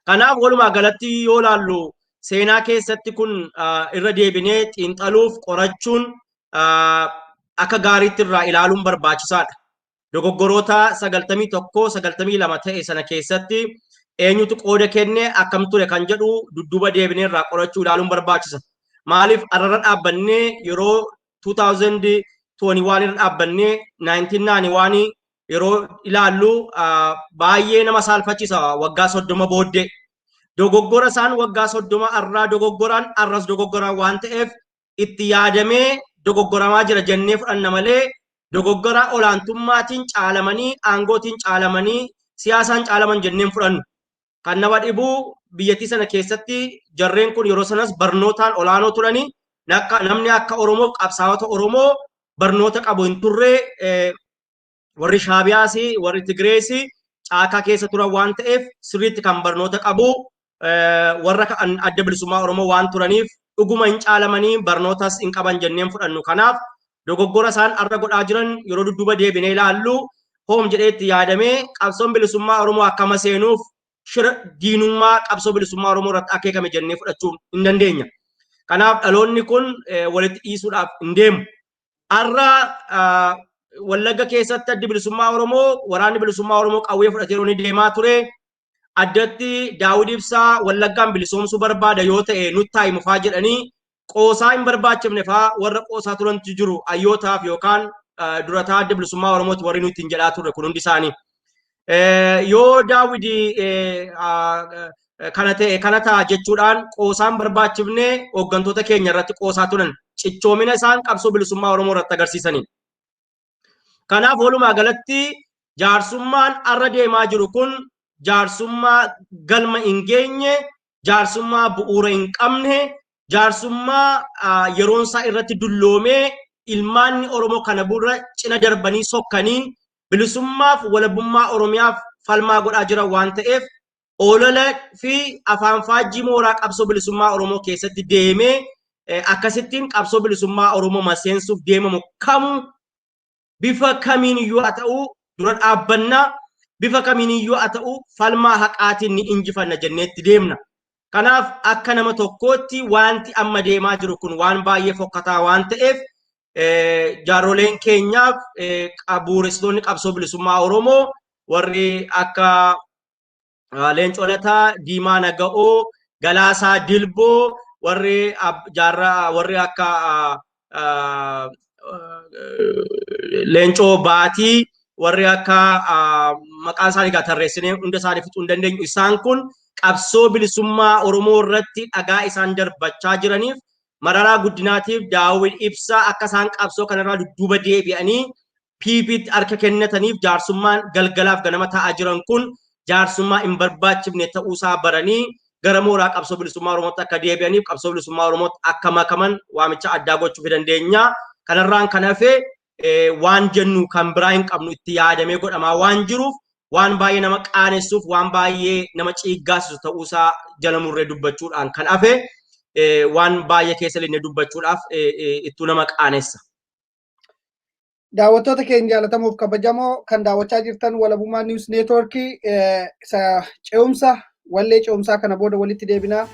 Kanaaf walumaa galatti yoo laallu seenaa keessatti kun irra deebinee xiinxaluuf qorachuun akka gaariitti irraa ilaaluun barbaachisaadha. Dogoggoroota 91-92 ta'e sana keessatti eenyutu qooda kenne akkam ture kan jedhu dudduuba deebinee irraa qorachuu ilaaluun barbaachisa. Maaliif arrara dhaabbannee yeroo 2021 irra dhaabbannee 1991 yeroo ilaallu baay'ee nama saalfachiisa waggaa 30 booddee. Dogoggora isaan waggaa 30 arraa dogoggoraan arras dogoggoraan waan ta'eef itti yaadamee dogoggoramaa jira jennee fudhanna malee dogoggora olaantummaatiin caalamanii aangootiin caalamanii siyaasaan caalaman jenneen fudhannu. Kan nama dhibuu biyyattii sana keessatti jarreen kun yeroo sanas barnootaan olaanoo turanii namni akka Oromoo qabsaa'ota Oromoo barnoota qabu hin turre warri Shaabiyaas warri Tigrees caakaa keessa turan waan ta'eef sirriitti kan barnoota qabu warra adda bilisummaa Oromoo waan turaniif dhuguma hin caalamanii barnootas hin qaban jenneen fudhannu. Kanaaf dogoggora isaan arra godhaa jiran yeroo dudduuba deebinee ilaallu hoom jedheetti yaadamee qabsoon bilisummaa Oromoo akkama seenuuf shira diinummaa qabsoo bilisummaa Oromoo irratti akeekame jennee fudhachuu hin dandeenya. Kanaaf dhaloonni kun walitti dhiisuudhaaf hin deemu. Arra Wallagga keessatti addi bilisummaa Oromoo waraanni bilisummaa Oromoo qawwee fudhatee yeroo deemaa ture addatti Daawud Ibsaa Wallaggaan bilisoomsuu barbaada yoo ta'e nutti himu fa'aa jedhanii qoosaa hin barbaachifne fa'aa warra qoosaa turantu jiru ayyootaaf yookaan durataa adda bilisummaa Oromooti warri nutti hin jedhaa turre kun hundi isaanii. Yoo Daawud kana ta'e kana ta'a jechuudhaan qoosaan barbaachifne hooggantoota keenya irratti qoosaa turan cichoomina isaan qabsoo bilisummaa Oromoo irratti agarsiisanii. Kanaaf walumaa galatti jaarsummaan arra deemaa jiru kun jaarsummaa galma hin geenye, jaarsummaa bu'uura hin qabne, jaarsummaa yeroon isaa irratti dulloomee ilmaanni Oromoo kana bura cina darbanii sokkanii bilisummaaf walabummaa Oromiyaaf falmaa godhaa jiran waan ta'eef olola fi afaan faajjii mooraa qabsoo bilisummaa Oromoo keessatti deemee akkasittiin qabsoo bilisummaa Oromoo maseensuuf deemamu kamu bifa kamiin iyyuu haa ta'u dura dhaabbannaa bifa kamiin iyyuu haa ta'u falmaa haqaatiin ni injifanna jenneetti deemna. Kanaaf akka nama tokkootti wanti amma deemaa jiru kun waan baay'ee fokkataa waan ta'eef jaarroleen keenyaaf bu'uuressitoonni qabsoo bilisummaa Oromoo warri akka Leencoo Lataa, Diimaa Naga'oo, Galaasaa Dilboo, warri akka Leencoo Baatii, warri akka maqaan isaanii egaa tarreessinee hunda isaanii fixuu hin dandeenyu. Isaan kun qabsoo bilisummaa Oromoo irratti dhagaa isaan darbachaa jiraniif Mararaa Guddinaatiif Daawud Ibsaa akka isaan qabsoo kanarraa dudduuba deebi'anii PPT harka kennataniif jaarsummaan galgalaaf ganama taa'aa jiran kun jaarsummaa hin barbaachifne ta'uusaa baranii gara mooraa qabsoo bilisummaa Oromootti akka deebi'aniif qabsoo bilisummaa Oromootti akka makaman waamicha addaa gochuu dandeenya. Kanarraan kan hafe waan jennu kan biraa hin qabnu itti yaadamee godhamaa waan jiruuf waan baay'ee nama qaanessuuf waan baay'ee nama ciiggaasisu ta'uusaa jala murree dubbachuudhaan kan hafe waan baay'ee keessa illee dubbachuudhaaf ittuu nama qaanessa. Daawwattoota keenya jaalatamuuf kabajamoo kan daawwachaa jirtan walabummaa News Network ce'umsa wallee ce'umsaa kana booda walitti deebinaa.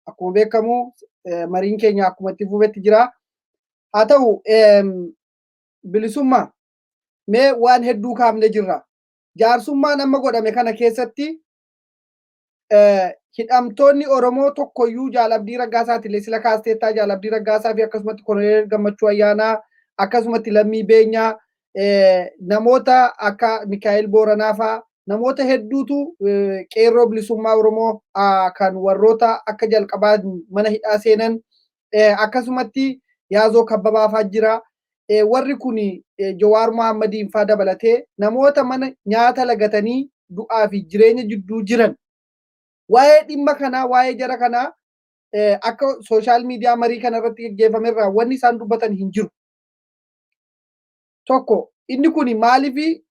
akkuma beekamu mariin keenya akkuma itti fufetti jira. Haa ta'u bilisummaa mee waan hedduu kaafne jirra. Jaarsummaan amma godhame kana keessatti hidhamtoonni Oromoo tokkoyyuu Jaalabdii Raggaasaati sila kaasteettaa Jaalabdii Raggaasaa fi akkasumatti Koloneel Gammachuu Ayyaanaa akkasumatti Lammii Beenyaa namoota akka Mikaa'el Booranaa fa'aa namoota hedduutu qeerroo bilisummaa Oromoo kan warroota akka jalqabaa mana hidhaa seenan akkasumatti Yaazoo Kabbabaa fa'aa jira. Warri kun Jawaar Mohammadiin fa'aa dabalatee namoota mana nyaata lagatanii du'aa fi jireenya jidduu jiran. Waa'ee dhimma kanaa waa'ee jara kanaa akka sooshaal miidiyaa marii kana irratti gaggeeffamerraa wanni isaan dubbatan hin jiru. Tokko inni kun maaliif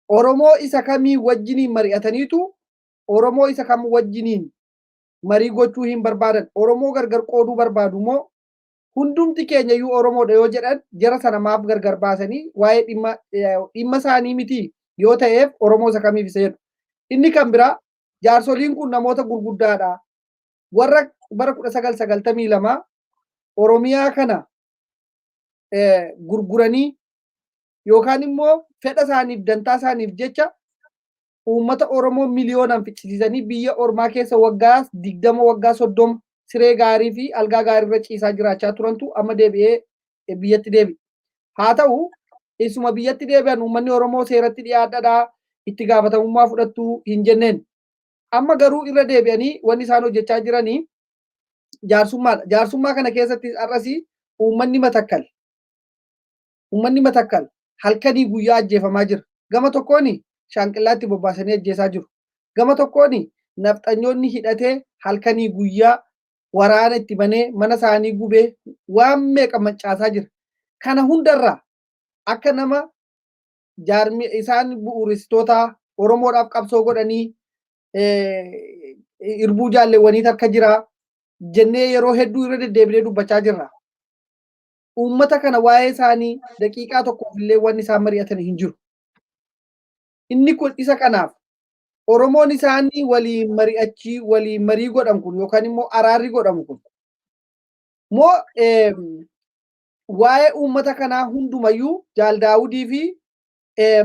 Oromoo isa kamii wajjiniin mari'ataniitu Oromoo isa kam wajjiniin marii gochuu hin barbaadan Oromoo gargar qooduu barbaadu moo hundumti keenya iyyuu Oromoodha yoo jedhan jara sana maaf gargar baasanii waa'ee dhimma isaanii miti yoo ta'eef Oromoo isa kamiif isa jedhu. Inni kan biraa jaarsoliin kun namoota gurguddaadha. Warra bara 1992 Oromiyaa kana gurguranii yookaan immoo fedha isaaniif dantaa isaaniif jecha uummata Oromoo miliyoonaan ficcisiisanii biyya ormaa keessa waggaa 20 waggaa 30 siree gaarii fi algaa gaarii irra ciisaa jiraachaa turantu amma deebi'ee biyyatti deebi'e. Haa ta'u isuma biyyatti deebi'an uummanni Oromoo seeratti dhiyaadhadhaa itti gaafatamummaa fudhattu hin jenneen. Amma garuu irra deebi'anii wanni isaan hojjechaa jiranii jaarsummaadha. Jaarsummaa kana keessatti har'asii uummanni matakkal halkanii guyyaa ajjeefamaa jira. Gama tokkoon shaanqillaatti bobbaasanii ajjeesaa jiru. Gama tokkoon nafxanyoonni hidhatee halkanii guyyaa waraana itti banee mana isaanii gubee waan meeqa mancaasaa jira. Kana hundarraa akka nama isaan bu'uuristoota Oromoodhaaf qabsoo godhanii irbuu jaalleewwanii harka jira jennee yeroo hedduu irra deddeebinee dubbachaa jirra. Uummata kana waa'ee isaanii daqiiqaa tokkoof illee wanni isaan mari'atan hin jiru. Inni kun isa kanaaf Oromoon isaanii waliin marii godhan kun yookaan immoo araarri godhamu kun moo waa'ee uummata kanaa hundumayyuu Jaal Daawudii fi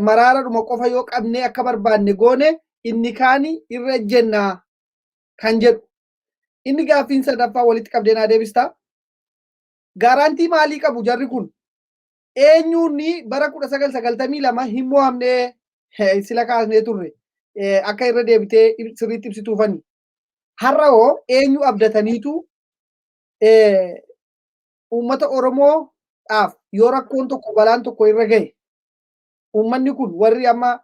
maraaradhuma qofa yoo qabnee akka barbaanne goone inni kaani irra ejjennaa kan jedhu. Inni gaaffiin sadaffaa walitti qabdee naa deebistaa. Gaarantii maalii qabu jarri kun? Eenyuun bara 1992 hin mo'amnee sila kaasnee turre akka irra deebitee sirriitti ibsituufani. Har'a hoo eenyu abdataniitu uummata Oromoodhaaf yoo rakkoon tokko balaan tokko irra gahe uummanni kun warri amma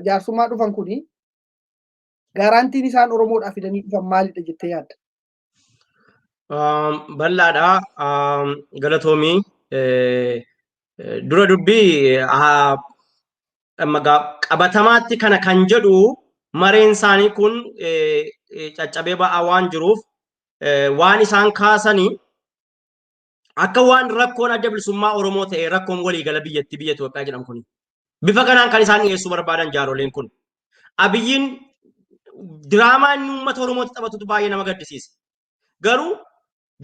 jaarsummaa dhufan kuni gaarantiin isaan Oromoodhaaf fidanii dhufan maalidha jettee yaadda? Bal'aadha. Galatoomii dura dubbii qabatamaatti kana kan jedhu mareen isaanii kun caccabee ba'aa waan jiruuf waan isaan kaasanii akka waan rakkoon adda bilisummaa Oromoo ta'e rakkoon waliigala biyya Itoophiyaa jedhamu kun bifa kanaan kan isaan dhiyeessuu barbaadan jaaroleen kun. Abiyyiin diraamaa inni uummata Oromootti taphatutu baay'ee nama gaddisiisa. Garuu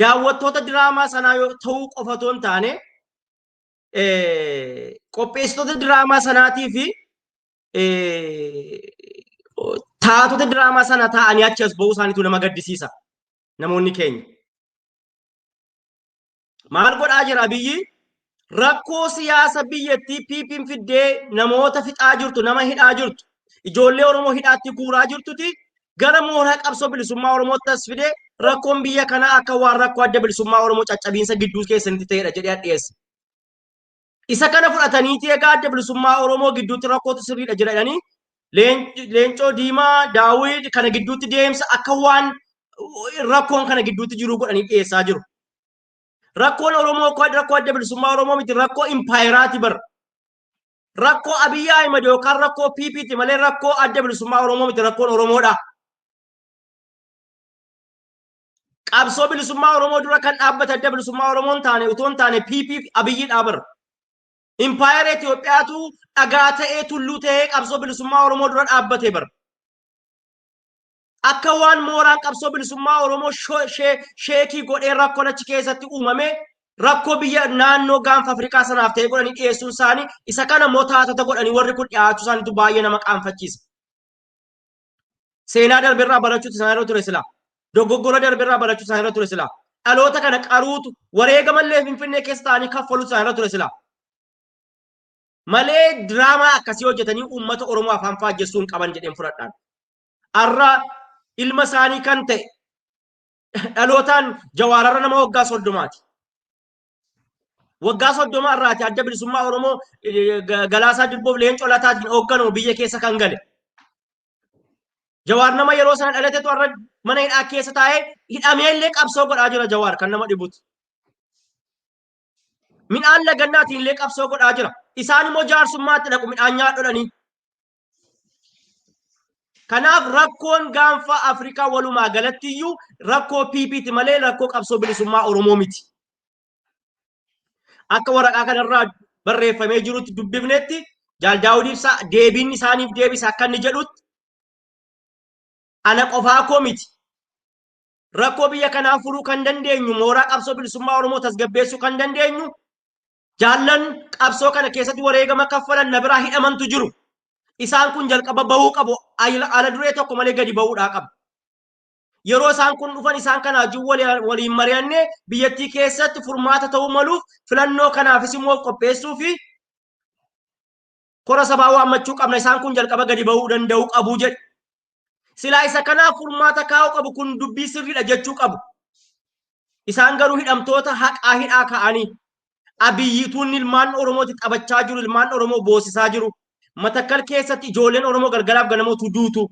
daawwattoota diraamaa sanaa yoo ta'uu qofa otoo hin taane qopheessitoota diraamaa sanaatii fi taatota diraamaa sana taa'anii achi as ba'uu isaaniitu nama gaddisiisa. Namoonni keenya maal godhaa jira Abiyyi? Rakkoo siyaasa biyyattii PP'n fiddee namoota fixaa jirtu, nama hidhaa jirtu, ijoollee Oromoo hidhaatti guuraa jirtuti gara mooraa qabsoo bilisummaa Oromootti as fidee rakkoon biyya kanaa akka waan rakkoo adda bilisummaa Oromoo caccabiinsa gidduu keessatti ta'edha jedhee dhiyeesse. Isa kana fudhataniiti egaa adda bilisummaa Oromoo gidduutti rakkootu sirriidha jedhanii Leencoo Diimaa Daawid kana gidduutti deemsa akka waan rakkoon kana gidduutti jiru godhanii dhiyeessaa jiru. Rakkoon Oromoo rakkoo adda bilisummaa Oromoo miti rakkoo impaayiraati bar. Rakkoo Abiyyi Ahimad yookaan rakkoo PP'ti malee rakkoo adda bilisummaa Oromoo miti rakkoon Oromoodha. Qabsoo bilisummaa Oromoo dura kan dhaabbate adda bilisummaa Oromoon taane utuu hin taane PP Abiyyi dhaabar. Impaayira Itoophiyaatu dhagaa ta'ee tulluu ta'ee qabsoo bilisummaa Oromoo dura dhaabbate bar. Akka waan mooraan qabsoo bilisummaa Oromoo sheekii godhee rakkoon achi keessatti uumame rakkoo biyya naannoo gaanfa Afrikaa sanaaf ta'e godhanii dhiyeessuun isaanii isa kana motaatota godhanii warri kun dhiyaachuu isaaniitu baay'ee nama qaanfachiisa. Seenaa darbeerraa barachuutu isaan irra ture silaa. Dogoggora darbeerraa barachuutu isaan irra ture silaa. Dhaloota kana qaruutu wareegamallee Finfinnee keessa ta'anii kaffaluutu isaan irra ture silaa. Malee diraamaa akkasii hojjetanii uummata Oromoo afaan faajjessuu hin qaban jedheen fudhadhaan. Har'a ilma isaanii kan ta'e dhalootaan Jawaararra nama waggaa 30ti. Waggaa 30 irraati adda bilisummaa Oromoo Galaasaa Dirboof Leencoo Lataatiin hoogganamu biyya keessa kan gale. Jawaar nama yeroo sana dhalatetu har'a mana hidhaa keessa taa'ee hidhameellee qabsoo godhaa jira Jawaar kan nama dhibuti. Midhaan lagannaatiin illee qabsoo godhaa jira. Isaan immoo jaarsummaatti dhaqu midhaan nyaadhodhanii. Kanaaf rakkoon gaanfa Afrikaa walumaa galatti iyyuu rakkoo PPT malee rakkoo qabsoo bilisummaa Oromoo miti. Akka waraqaa kanarraa barreeffamee jirutti dubbifnetti Jaal Daawud Ibsaa deebiin isaaniif deebisa akka inni jedhutti ana qofaa koo miti. Rakkoo biyya kanaa furuu kan dandeenyu mooraa qabsoo bilisummaa Oromoo tasgabbeessuu kan dandeenyu jaallan qabsoo kana keessatti wareegama kaffalan na biraa hidhamantu jiru. Isaan kun jalqaba bahuu qabu. Ala duree tokko malee gadi bahuudhaa qabu. Yeroo isaan kun dhufan isaan kana waliin mari'annee biyyattii keessatti furmaata ta'uu maluuf filannoo kanaafis immoo qopheessuu fi kora sabaa waammachuu qabna. Isaan kun jalqaba gadi bahuu danda'u qabu jedhe. Silaa isa kanaaf furmaata kaa'uu qabu kun dubbii sirriidha jechuu qabu. Isaan garuu hidhamtoota haqaa hidhaa ka'anii abiyyituun ilmaan Oromooti qabachaa jiru, ilmaan Oromoo boosisaa jiru. Matakkal keessatti ijoolleen Oromoo galgalaaf ganamootu duutu.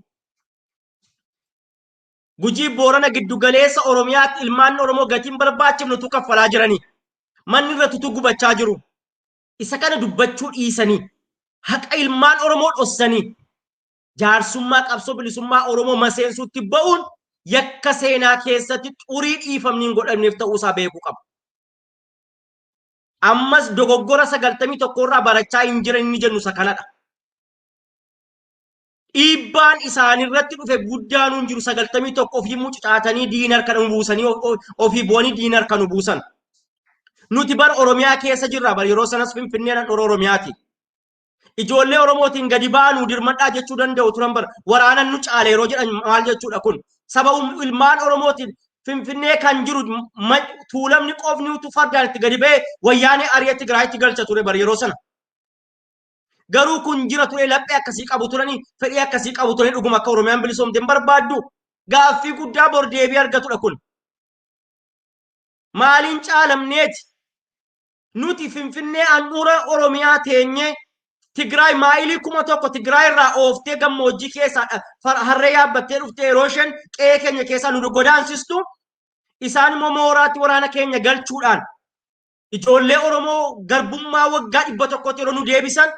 Gujii Boorana giddu galeessa Oromiyaatti ilmaan Oromoo gatiin barbaachifnutu kaffalaa jiranii. Manni irrattu gubachaa jiru. Isa kana dubbachuu dhiisanii haqa ilmaan Oromoo dhossanii jaarsummaa qabsoo bilisummaa Oromoo maseensuutti ba'uun yakka seenaa keessatti xurii dhiifamni hin godhamneef ta'uusaa beekuu qabu. Ammas dogoggora 91 irraa barachaa hin jiran inni jennu isa kanadha. Dhiibbaan isaanirratti dhufe guddaan hin jiru 91 ofii mucucaatanii diinar kan buusanii ofii boonii diinar kan buusan. Nuti bara Oromiyaa keessa jirra bara yeroo sanas Finfinneen Oromiyaati. Ijoollee Oromootiin gadi baanu dirmadhaa jechuu danda'u turan bara waraanan nu caale yeroo jedhan maal jechuudha kun saba ilmaan Oromootiin Finfinnee kan jiru tuulamni qofni utu fardaan itti gadi ba'ee wayyaanee ari'ee Tigraayitti galcha ture bara yeroo sana. Garuu kun jira ture laphee akkasii qabu turanii fedhii akkasii qabu turanii dhuguma akka Oromiyaan bilisoomte hin barbaaddu gaaffii guddaa bor deebii argatudha kun. Maaliin caalamneeti nuti Finfinnee handhuura Oromiyaa teenyee Tigraay maayilii 1000 Tigraay irraa ooftee gammoojjii keessaa harree yaabbattee dhuftee yeroo isheen qe'ee keenya keessaa nu godaansistu isaan immoo mooraatti waraana keenya galchuudhaan ijoollee Oromoo garbummaa waggaa 100 yeroo nu deebisan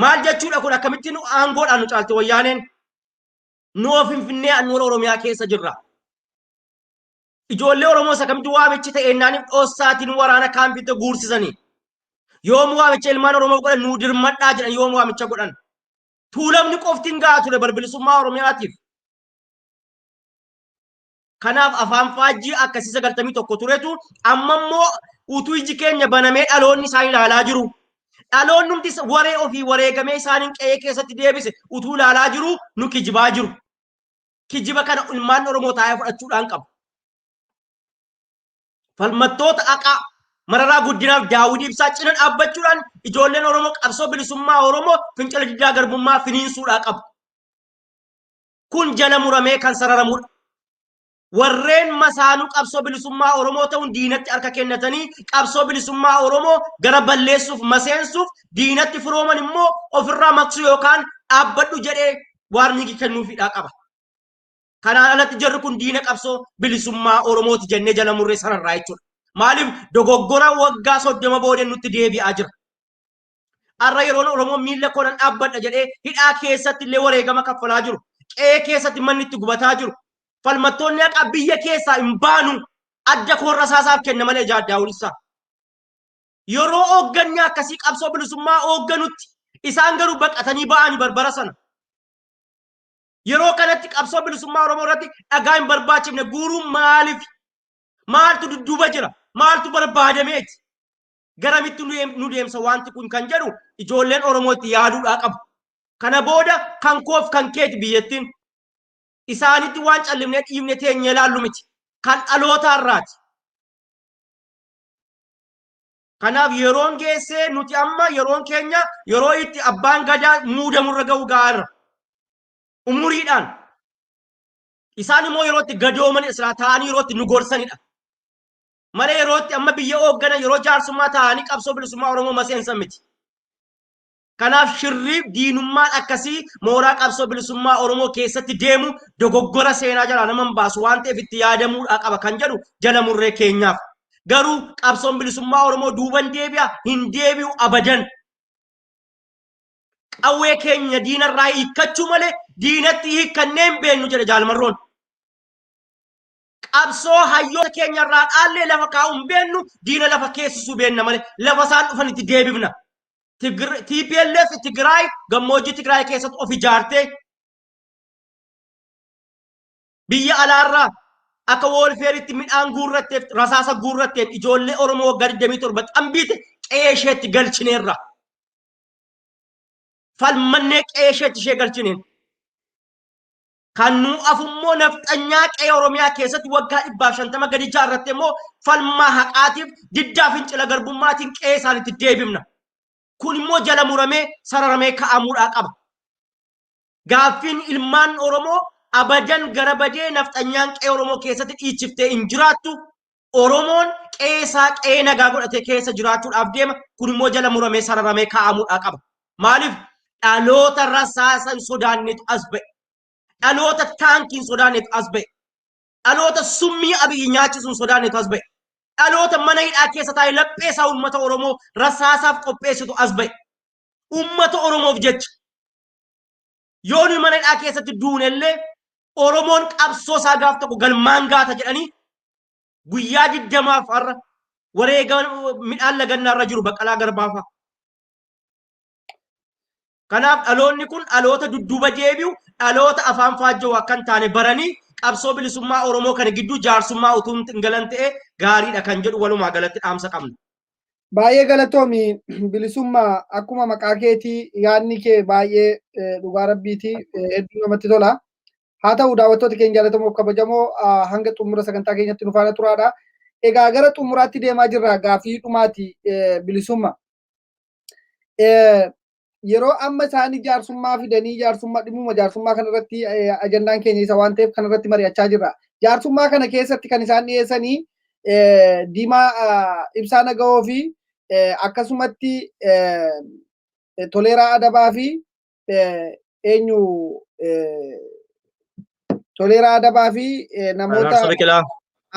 maal jechuudha kun akkamittiin aangoodhaan nu caalte wayyaaneen nu Finfinnee handhuura Oromiyaa keessa jirra. Ijoollee Oromoo isa kamitti waamichi ta'eennaaniif dhoossaatiin waraana kaampiitti guursisanii. Yoom waamicha ilmaan Oromoo godhan nu dirmadhaa jedhan yoom waamicha godhan. Tuulamni qoftiin gahaa ture bilisummaa Oromiyaatiif. Kanaaf afaan faajjii akkasii 91 turetu amma immoo utuu iji keenya banamee dhaloonni isaan ilaalaa jiru. Dhaloonni hundi waree ofii wareegamee isaaniin qe'ee keessatti deebise utuu ilaalaa jiru nu kijibaa jiru. Kijiba kana ilmaan Oromoo taa'ee fudhachuudhaan qabu. Falmattoota haqaa Mararaa Guddinaaf Daawud Ibsaa cina dhaabbachuudhaan ijoolleen Oromoo qabsoo bilisummaa Oromoo fincila diddaa garbummaa finiinsuudhaa qabu. Kun jala muramee kan sararamudha. Warreen masaanuu qabsoo bilisummaa Oromoo ta'uun diinatti harka kennatanii qabsoo bilisummaa Oromoo gara balleessuuf maseensuuf diinatti firooman immoo ofirraa maqsuu yookaan dhaabbadhu jedhee waarnii kennuufiidhaa qaba. Kanaan alatti jarri kun diina qabsoo bilisummaa Oromooti jennee jala murree sararraa jechuudha. Maaliif dogoggora waggaa 30 boodeen nutti deebi'aa jira. Har'a yeroo Oromoo miila koodhaan dhaabbadha jedhee hidhaa keessatti illee wareegama kaffalaa jiru. Qe'ee keessatti manni itti gubataa jiru. Falmattoonni haqaa biyya keessaa hin baanu adda koorra saasaaf kenna malee Daawudissaa. Yeroo hoogganni akkasii qabsoo bilisummaa hoogganutti isaan garuu baqatanii ba'anii barbara sana. Yeroo kanatti qabsoo bilisummaa Oromoo irratti dhagaa hin barbaachifne guuruun maaliif? Maaltu dudduuba jira? Maaltu barbaadameeti? Garamitti nu deemsa wanti kun kan jedhu ijoolleen Oromoo itti yaaduudhaa qabu. Kana booda kan koof kan keeti biyyattiin. Isaanitti waan callimnee dhiibne teenyee ilaallu miti. Kan dhalootaarraati. Kanaaf yeroon geessee nuti amma yeroon keenya yeroo itti abbaan gadaa muudamurra ga'u gaara. Umuriidhaan. Isaan immoo yeroo itti gadooman israa ta'anii yeroo itti nu gorsanidha. Malee yeroo itti amma biyya hoogganan yeroo jaarsummaa ta'anii qabsoo bilisummaa Oromoo maseensan miti. Kanaaf shirriif diinummaan akkasii mooraa qabsoo bilisummaa Oromoo keessatti deemu dogoggora seenaa jalaa nama hin baasu waan ta'eef itti yaadamuudhaa qaba kan jedhu jala murree keenyaaf. Garuu qabsoon bilisummaa Oromoo duuban deebi'a hin deebi'u abadan. qawwee keenya diinarraa hiikkachuu malee diinatti hiikkanneen beennu jedhe Jaalmarroon. Qabsoo hayyoota keenyarraa dhaallee lafa kaa'uun beennu diina lafa keessisuu beenna malee lafa isaan dhufan itti deebifna. TPLF Tigraay gammoojjii Tigraay keessatti of ijaartee biyya alaarraa akka woolfeeritti midhaan guurratteef rasaasa guurratteef ijoollee Oromoo waggaa 27 xambiite qeesheetti galchineerra. Falmannee qeesheetti ishee galchineen. Kan nu afummoo nafxanyaa qe'ee Oromiyaa keessatti waggaa 150 gadi ijaarratte immoo falmaa haqaatiif diddaa fincila garbummaatiin qe'ee isaaniitti deebifna. Kun immoo jala muramee sararamee ka'amuudhaa qaba. Gaaffiin ilmaan Oromoo abadan gara badee nafxanyaan qe'ee Oromoo keessatti dhiichiftee hin jiraattu. Oromoon qeesaa qe'ee nagaa godhatee keessa jiraachuudhaaf deema. Kun immoo jala muramee sararamee ka'amuudhaa qaba. Maaliif dhaloota rasaasa hin sodaannetu as ba'e. Dhaloota taankiin sodaannetu as ba'e. Dhaloota summii abiyyi nyaachisuun sodaannetu as ba'e. Dhaloota mana hidhaa keessa taa'ee lapheesaa uummata Oromoo rasaasaaf qopheessitu as ba'e. Uummata Oromoof jecha. Yoo nuyi mana hidhaa keessatti duunellee Oromoon qabsoo isaa gaaf tokko galmaan gaata jedhanii guyyaa 20 har'a wareega midhaan lagannaarra jiru Baqqalaa Garbaafa. Kanaaf dhaloonni kun dhaloota dudduuba deebi'u dhaloota afaan faajjoo akka hin taane baranii qabsoo bilisummaa Oromoo kana gidduu jaarsummaa utuu hin galan ta'e gaariidha kan jedhu walumaa galatti dhaamsa qabna. Baay'ee galatoomi bilisummaa akkuma maqaa keetii yaadni kee baay'ee dhugaa rabbiiti hedduu namatti tola. Haa ta'u daawwattoota keenya jaallatamoo kabajamoo hanga xumura sagantaa keenyatti nu faana turaadha. Egaa gara xumuraatti deemaa jirra gaaffii dhumaati bilisummaa. Yeroo amma isaanii jaarsummaa fidanii jaarsummaa dhimma jaarsummaa kanarratti ajandaan keenya isa waan ta'eef kanarratti mari'achaa jirra. Jaarsummaa kana keessatti kan isaan dhiyeessanii Diimaa Ibsaa Nagahoo fi akkasumatti Toleeraa Adabaa fi eenyu Toleeraa Adabaa fi namoota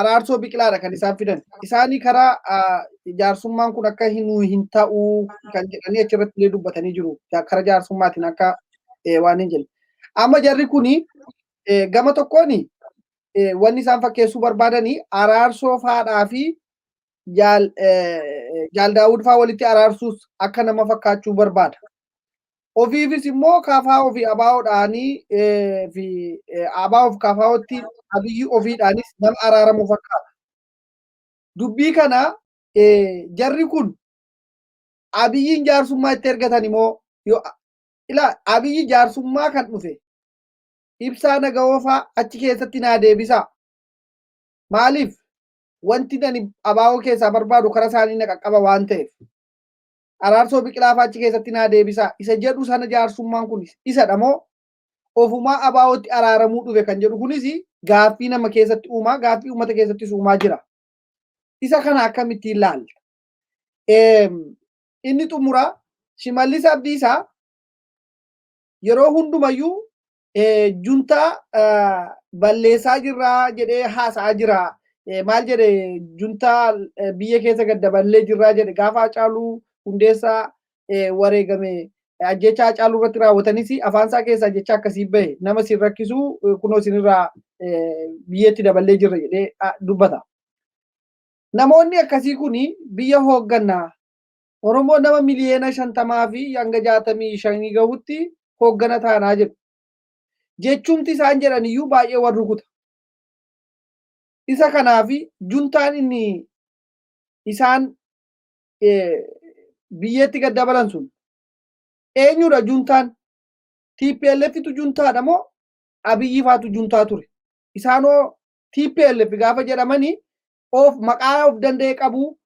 Araarsoo Biqilaadha kan isaan fidan. Isaanii karaa jaarsummaan kun akka hin ta'uu kan jedhanii achirratti illee dubbatanii jiru. Karaa jaarsummaatiin akka waan hin jenne. Amma jarri kuni gama tokkoon wanni isaan fakkeessuu barbaadanii Araarsoo faadhaa fi Jaal Daawud faa walitti araarsuus akka nama fakkaachuu barbaada. Ofiifis immoo kaafaa ofii abaawoodhaanii fi abaawoof kaafaawootti abiyyi ofiidhaanis nama araaramuu fakkaata. Dubbii kana jarri kun abiyyiin jaarsummaa itti ergatan immoo abiyyi jaarsummaa kan dhufe Ibsaa Nagahoo faa achi keessatti naa deebisaa. Maaliif wanti ani abaawoo keessaa barbaadu karaa isaanii na qaqqaba waan ta'eef. Araarsoo Biqilaa faa achi keessatti naa deebisaa. Isa jedhu sana jaarsummaan kun isadha moo ofumaa abaawootti araaramuu dhufe kan jedhu kunis gaaffii nama keessatti uumaa gaaffii uummata keessattis uumaa jira. Isa kana akkamittiin ilaalla? Inni xumuraa Shimallis Abdiisaa yeroo hundumayyuu juntaa balleessaa jirraa jedhee haasa'aa jira. Maal jedhe juntaa biyya keessa gaddaballee jirraa jedhe gaafa Haacaaluu Hundeessaa wareegame ajjecha Haacaaluu irratti raawwatanis afaan isaa keessaa jecha akkasii bahe nama sin rakkisuu kunoo isinirraa biyyatti daballee jirra jedhee dubbata. Namoonni akkasii kuni biyya hooggannaa Oromoo nama miliyoona 50 fi hanga 65 gahutti hooggana taanaa jiru. Jechumti isaan jedhan iyyuu baay'ee wal rukuta. Isa kanaaf juntaan inni isaan biyyatti gad dabalan sun eenyudha juntaan? TPLFtu juntaadha moo Abiyyi faatu juntaa ture? Isaanoo TPLF gaafa jedhamanii maqaa of danda'e qabu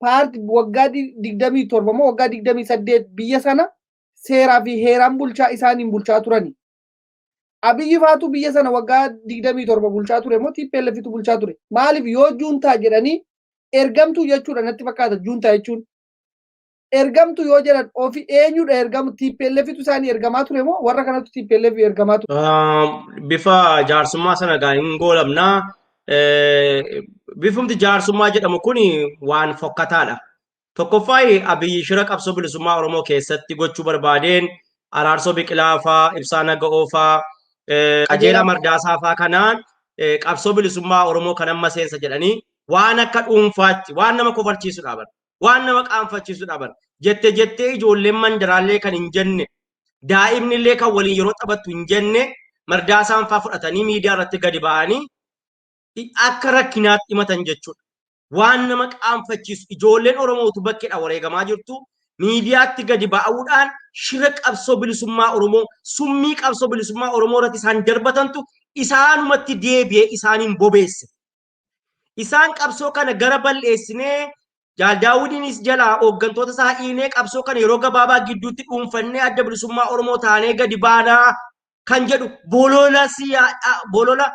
paartii waggaa 27 moo waggaa 28 biyya sana seeraa fi heeraan bulchaa isaaniin bulchaa turani. Abiyyi faatu biyya sana waggaa 27 bulchaa ture moo TPLFtu bulchaa ture? Maaliif yoo juntaa jedhanii ergamtuu jechuudha natti fakkaata juntaa jechuun. Ergamtu yoo jedhan ofi eenyudha ergamu TPLFtu isaanii ergamaa ture moo warra kanatu TPLF ergamaa ture? Bifa jaarsummaa sana gaa hin goolamnaa. Bifumti jaarsummaa jedhamu kun waan fokkataadha. Tokkoffaa Abiyyi shira qabsoo bilisummaa Oromoo keessatti gochuu barbaadeen Araarsoo Biqilaa fa'aa, Ibsaa Naga'oo fa'aa, Qajeelaa Mardaasaa fa'aa kanaan qabsoo bilisummaa Oromoo kan amma seensa jedhanii waan akka dhuunfaatti waan nama kofarchiisu dhaaban waan nama qaanfachiisu dhaaban jettee ijoolleen mandaraallee kan hin jenne daa'imni illee kan waliin yeroo taphattu hin jenne Mardaasaan fa'aa fudhatanii miidiyaa irratti gadi ba'anii akka rakkinaatti himatan jechuudha. Waan nama qaanfachiisu ijoolleen Oromootu bakkeedha wareegamaa jirtu miidiyaatti gadi ba'uudhaan shira qabsoo bilisummaa Oromoo summii qabsoo bilisummaa Oromoo irratti isaan darbatantu isaanumatti deebi'ee isaaniin bobeesse. Isaan qabsoo kana gara bal'eessinee Jaal Daawudiinis jalaa hooggantoota isaa hiinee qabsoo kana yeroo gabaabaa gidduutti dhuunfannee adda bilisummaa Oromoo taanee gadi baanaa kan jedhu bolola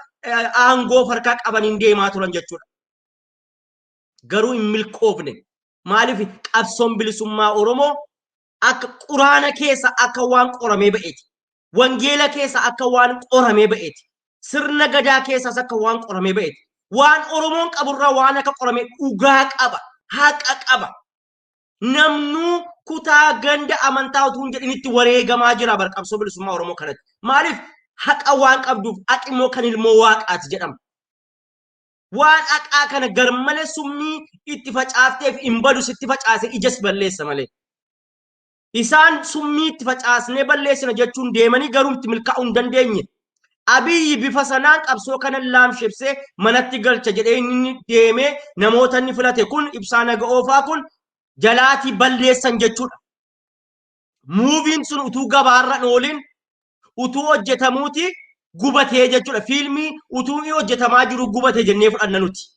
aangoo harkaa qabaniin deemaa turan jechuudha. Garuu hin milkoofne. Maaliif qabsoon bilisummaa Oromoo akka quraana keessa akka waan qoramee ba'eeti. Wangeela keessa akka waan qoramee ba'eeti. Sirna gadaa keessas akka waan qoramee ba'eeti. Waan Oromoon qaburraa waan akka qoramee dhugaa qaba. Haqa qaba. Namnuu kutaa ganda amantaa utuu hin jedhinitti wareegamaa jira bar qabsoo bilisummaa Oromoo kanatti. Maaliif haqa waan qabduuf haqi immoo kan ilmoo waaqaati jedhama. Waan haqaa kana garmalee summii itti facaafteef hin badu sitti facaase ijas balleessa malee. Isaan summii itti facaasnee balleessina jechuun deemanii garuu itti milkaa'uu hin dandeenye. Abiyyi bifa sanaan qabsoo kana laamshebsee manatti galcha jedhee inni deemee namoota inni filate kun Ibsaa Naga'oo fa'aa kun jalaatii balleessan jechuudha. Muuviin sun utuu gabaarra ooliin utuu hojjetamuuti gubatee jechuudha. Fiilmii utuu hojjetamaa jiru gubatee jennee fudhanna nuti.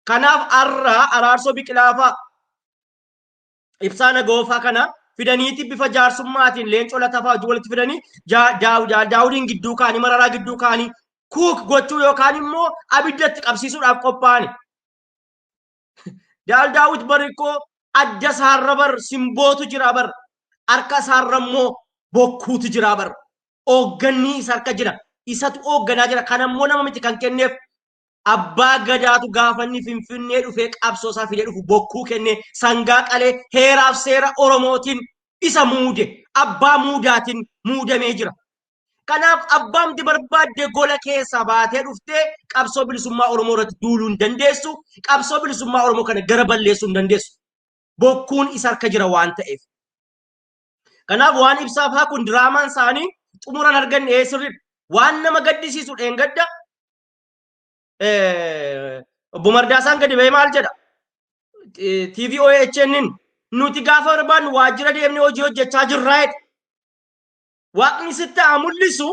Kanaaf Araarsoo Biqilaa fa'aa Ibsaa Naga'oo fa'aa kana fidaniiti bifa jaarsummaatiin Leencoo Latafaa walitti fidanii Daawudiin gidduu kaanii Mararaa gidduu kaanii kuuk gochuu yookaan immoo abiddatti qabsiisuudhaaf qophaa'ani. Daawud barikkoo adda isaarra bar simbootu jira bar harka isaarra immoo bokkuutu jira bar hoogganni isa harka jira isatu hoogganaa jira kan ammoo nama miti kan kenneef abbaa gadaatu gaafanni Finfinnee dhufee qabsoo isaa fidee dhufu bokkuu kennee sangaa qalee heeraaf seera Oromootiin isa muude abbaa muudaatiin muudamee jira. Kanaaf abbaamti barbaadde gola keessaa baatee dhuftee qabsoo bilisummaa Oromoo irratti duuluu hin dandeessu. Qabsoo bilisummaa Oromoo kana gara balleessuu hin dandeessu. Bokkuun isa harka jira waan ta'eef. Kanaaf waan Ibsaa fa'aa kun diraamaan isaanii xumuran arganne sirriidha. Waan nama gaddisiisu dheengadda Obbo Mardaasaan gadi ba'ee maal jedha? TV OHN nuti gaafa barbaadnu waajjira deemnee hojii hojjechaa jirraa jedha. Waaqni sitti haa mul'isu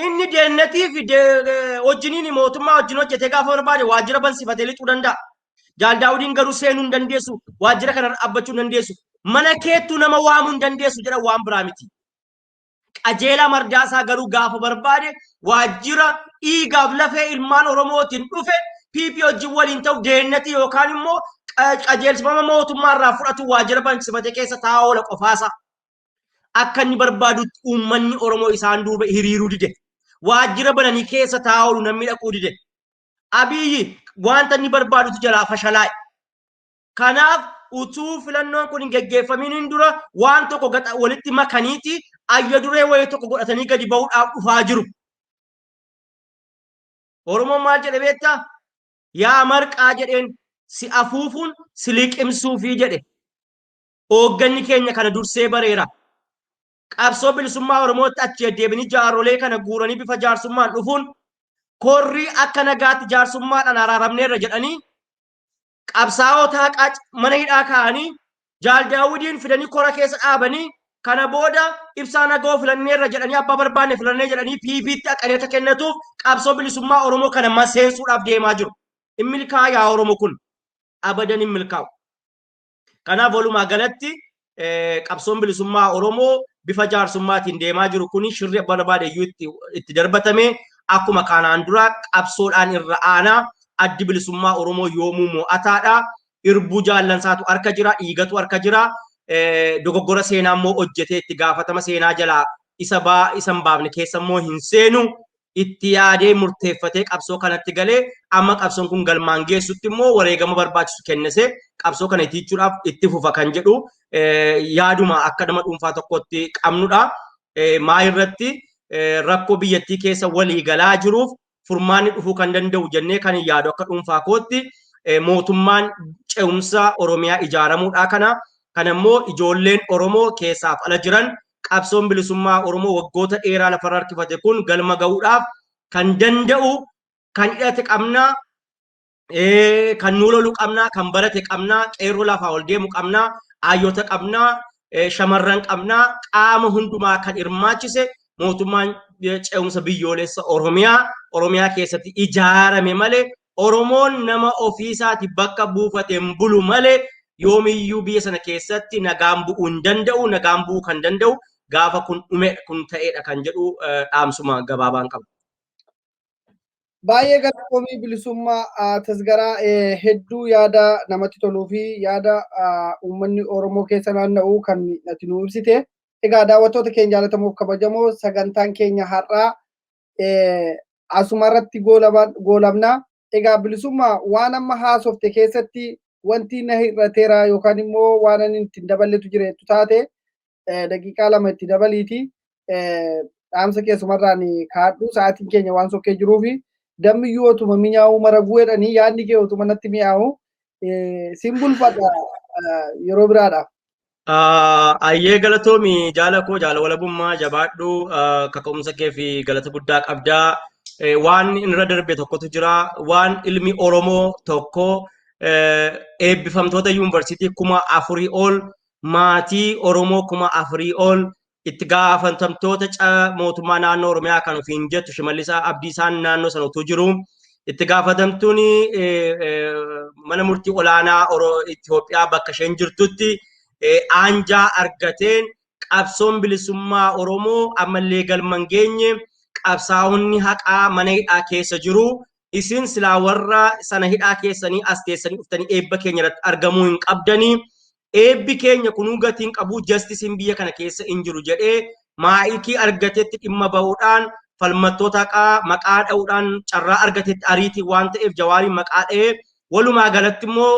inni deennatii fi wajjiniin mootummaa wajjin hojjetee gaafa barbaade waajjira bansifatee lixuu danda'a. Jaal Daawudiin garuu seenuu hin dandeessu. Waajjira kana dhaabbachuu hin dandeessu. Mana keettuu nama waamuu hin dandeessu jedha waan biraa miti. Qajeelaa Mardaasaa garuu gaafa barbaade waajjira dhiigaaf lafee ilmaan Oromootiin dhufe PP wajjin waliin ta'u deennatii yookaan immoo qajeelfama mootummaa irraa fudhatu waajjira bansifatee keessa taa'aa oola qofaasa. Akka inni barbaadutti uummanni Oromoo isaan duuba hiriiruu dide. Waajjira bananii keessa taa'aa oolu namni dhaquu dide. Abiyyi wanta inni barbaadutti jalaa fashalaa'e. Kanaaf utuu filannoon kun hin geggeeffamiin dura waan tokko walitti makaniiti ayya duree wayii tokko godhatanii gadi ba'uudhaaf dhufaa jiru. Oromoon maal jedhe beektaa? Yaa marqaa jedheen si afuufuun si liqimsuufii jedhe. Hoogganni keenya kana dursee bareera. Qabsoo bilisummaa Oromootti achi deebinii jaarolee kana guuranii bifa jaarsummaan dhufuun korrii akka nagaatti jaarsummaadhaan araaramneerra jedhanii qabsaa'ota haqaa mana hidhaa kaa'anii Jaal Daawudiin fidanii kora keessa dhaabanii kana booda Ibsaa Naga'oo filanneerra jedhanii abbaa barbaanne filannee jedhanii PP'tti haqaneeta kennatuuf qabsoo bilisummaa Oromoo kana maseensuudhaaf deemaa jiru. Hin milkaa'u yaa Oromoo kun abadan hin milkaa'u. Kanaaf walumaa galatti qabsoon bilisummaa Oromoo bifa jaarsummaatiin deemaa jiru kun shirri barbaade iyyuu itti darbatame akkuma kanaan dura qabsoodhaan irra aanaa addi bilisummaa Oromoo yoomuu mo'ataadha. Irbuu jaallansaatu harka jira, dhiigatu harka jira. Dogoggora seenaa immoo hojjetee itti gaafatama seenaa jalaa isa hin baafne keessa immoo hin seenu. itti yaadee murteeffatee qabsoo kanatti galee amma qabsoon kun galmaan geessutti immoo wareegama barbaachisu kennise qabsoo kana ittiichuudhaaf itti fufa kan jedhu yaaduma akka nama dhuunfaa tokkotti qabnudha. Maa irratti rakkoo biyyattii keessa walii galaa jiruuf furmaanni dhufuu kan danda'u jennee kan yaadu akka dhuunfaa kootti mootummaan ce'umsa Oromiyaa ijaaramuudha kana. Kanammoo ijoolleen Oromoo keessaaf ala jiran qabsoon bilisummaa Oromoo waggoota dheeraa lafarra harkifate kun galma ga'uudhaaf kan danda'u kan hidhate qabnaa, kan nu lolu qabnaa, kan barate qabnaa, qeerroo lafaa ol deemu qabnaa, hayyoota qabnaa, shamarran qabnaa, qaama hundumaa kan hirmaachise mootummaan ce'umsa biyyoolessa Oromiyaa keessatti ijaarame malee Oromoon nama ofiisaati bakka buufateen bulu malee yoomiyyuu biyya sana keessatti nagaan bu'uu hin danda'u. Nagaan bu'uu kan danda'u gaafa kun dhume kun ta'edha kan jedhu dhaamsuma gabaabaan qaba. Baay'ee galatoomii bilisummaa tasgaraa hedduu yaada namatti toluu fi yaada uummanni Oromoo keessa naanna'u kan ati nu ibsite. Egaa daawwattoota keenya jaalatamuuf kabajamoo sagantaan keenya har'aa asumarratti goolabna. Egaa bilisummaa waan amma haasofte keessatti wanti na hir'ateera yookaan immoo waan ani ittiin daballetu jireettu taate daqiiqaa lama itti dabaliiti. Dhaamsa keessumarraan kaadhu sa'aatiin keenya waan sokkee jiruufi dammiyyuu otuma mi'aawu mara bu'eedhanii yaadni kee otuma natti mi'aawu sin bulfadha yeroo biraadhaaf. Ayyee galatoomi jaala koo jaala walabummaa jabaadhu kaka'umsa kee fi galata guddaa qabdaa. Waan irra darbe tokkotu jira. Waan ilmi Oromoo tokko eebbifamtoota yuunivarsiitii 4,000 ol maatii Oromoo 4,000 ol itti gaafatamtoota mootummaa naannoo Oromiyaa kan ofiin jettu Shimallis Abdiisaan naannoo sana utuu jiru itti gaafatamtuun mana murtii olaanaa Itoophiyaa bakka isheen jirtutti aanjaa argateen qabsoon bilisummaa Oromoo ammallee galmaan geenye qabsaa'onni haqaa mana hidhaa keessa jiru. Isin silaa warra sana hidhaa keessanii as teessanii dhuftanii eebba keenya irratti argamuu hin qabdanii. Eebbi keenya kunuu gatiin qabu jastisiin biyya kana keessa hin jiru jedhee maayikii argatetti dhimma bahuudhaan falmattoota haqaa maqaa dha'uudhaan carraa argatetti ariitii waan ta'eef Jawaariin maqaa dha'ee walumaa galatti immoo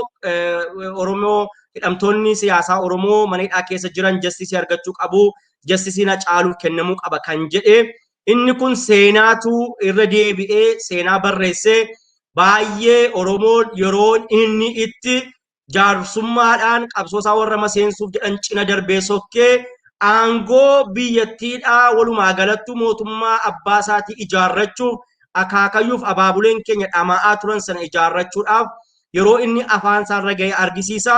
Oromoo hidhamtoonni siyaasaa Oromoo mana hidhaa keessa jiran jastisii argachuu qabu, jastisiin Hacaaluuf kennamuu qaba kan jedhee inni kun seenaatu irra deebi'ee seenaa barreessee baay'ee Oromoon yeroo inni itti jaarsummaadhaan qabsoosaa warra maseensuuf jedhan cina darbee sokkee aangoo biyyattiidhaa walumaa galattu mootummaa abbaa isaatii ijaarrachuuf akaakayyuuf abaabuleen keenya dhama'aa turan sana ijaarrachuudhaaf yeroo inni afaan isaarra ga'e argisiisa.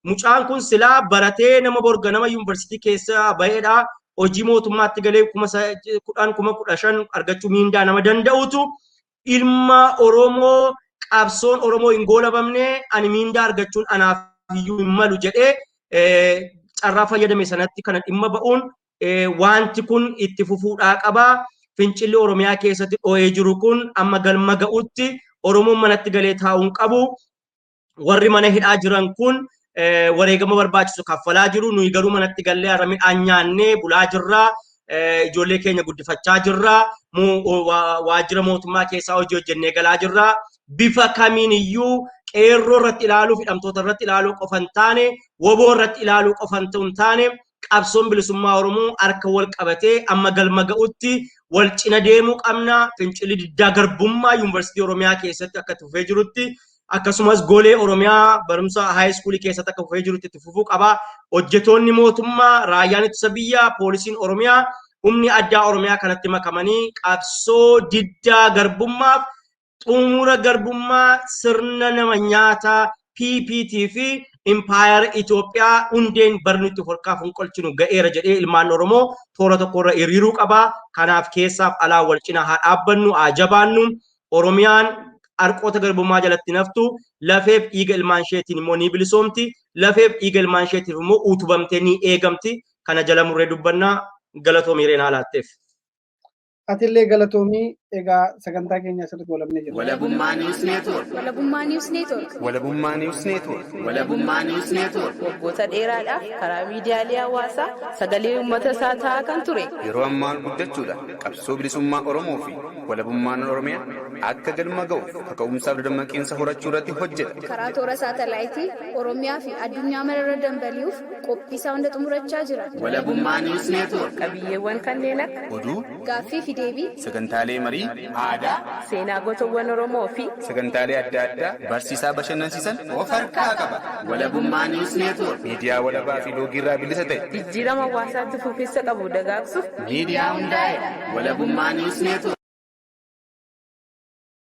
Mucaan kun silaa baratee nama borga nama yuunivarsiitii keessa ba'eedha. Hojii mootummaatti galee 10,000 argachuu miindaa nama danda'utu ilma Oromoo qabsoon Oromoo hin goolabamne ani miindaa argachuun anaaf iyyuu hin malu jedhee carraa fayyadame sanatti kana dhimma ba'uun wanti kun itti fufuudhaa qaba. Fincilli Oromiyaa keessatti dho'ee jiru kun amma galma ga'utti Oromoon manatti galee taa'uun qabu. Warri mana hidhaa jiran kun wareegama barbaachisu kaffalaa jiru. Nuyi garuu manatti gallee har'a midhaan nyaannee bulaa jirra. Ijoollee keenya guddifachaa jirra. Waajjira mootummaa keessaa hojii hojjennee galaa jirra. Bifa kamiin iyyuu qeerroo irratti ilaaluu, hidhamtoota irratti ilaaluu qofa hin taane, woboo irratti ilaaluu qofa hin taane, qabsoon bilisummaa Oromoo harka wal qabatee amma galma ga'utti wal cina deemuu qabna. Fincilli diddaa garbummaa yuunivarsiitii Oromiyaa keessatti akka itti fufee jirutti akkasumas golee Oromiyaa barumsa haayiskuulii keessatti akka fufee jirutti itti fufuu qaba. Hojjetoonni mootummaa, raayyaan ittisa biyyaa, poolisiin Oromiyaa, humni addaa Oromiyaa kanatti makamanii qabsoo diddaa garbummaaf xumura garbummaa sirna nama nyaataa PPT fi Empire Itoophiyaa hundeen barnutti holqaaf hunqolchinu ga'eera jedhee ilmaan Oromoo toora tokkorra hiriiruu qaba. Kanaaf keessaaf alaa wal cina haa dhaabbannu, haa jabaannu. Oromiyaan arqoota garbummaa jalatti naftu lafeef dhiiga ilmaan isheetiin immoo ni bilisoomti. Lafeef dhiiga ilmaan isheetiif immoo utubamtee ni eegamti. Kana jala murree dubbannaa galatoomii reenaa laatteef. Atillee galatoomii egaa sagantaa keenya asirratti walabnee jirra. Walabummaa News Network. Walabummaa News Network. Walabummaa News Network. Walabummaa News Network. waggoota dheeraadhaaf karaa miidiyaalee hawaasaa sagalee uummata isaa ta'aa kan ture. Yeroo ammaa guddachuudha qabsoo bilisummaa Oromoo fi walabummaan Oromiyaa akka galma ga'uuf kaka'umsaaf dammaqiinsa horachuu irratti hojjeta. Karaa toora saatalaayitii Oromiyaa fi addunyaa mararra dambali'uuf qophii isaa hunda xumurachaa jira. Walabummaa News Network. Qabiyyeewwan kanneen akka Oduu, Gaaffii fi deebii, sagantaalee marii, aadaa, seenaa gootawwan Oromoo fi sagantaalee adda addaa barsiisaa bashannansiisan of harkaa qaba. Walabummaa News Network. Miidiyaa walabaa fi loogii irraa bilisa ta'e. jijjiirama hawaasaatti fufiinsa qabu dagaagsuuf Miidiyaa hundaa'e. Walabummaa News Network.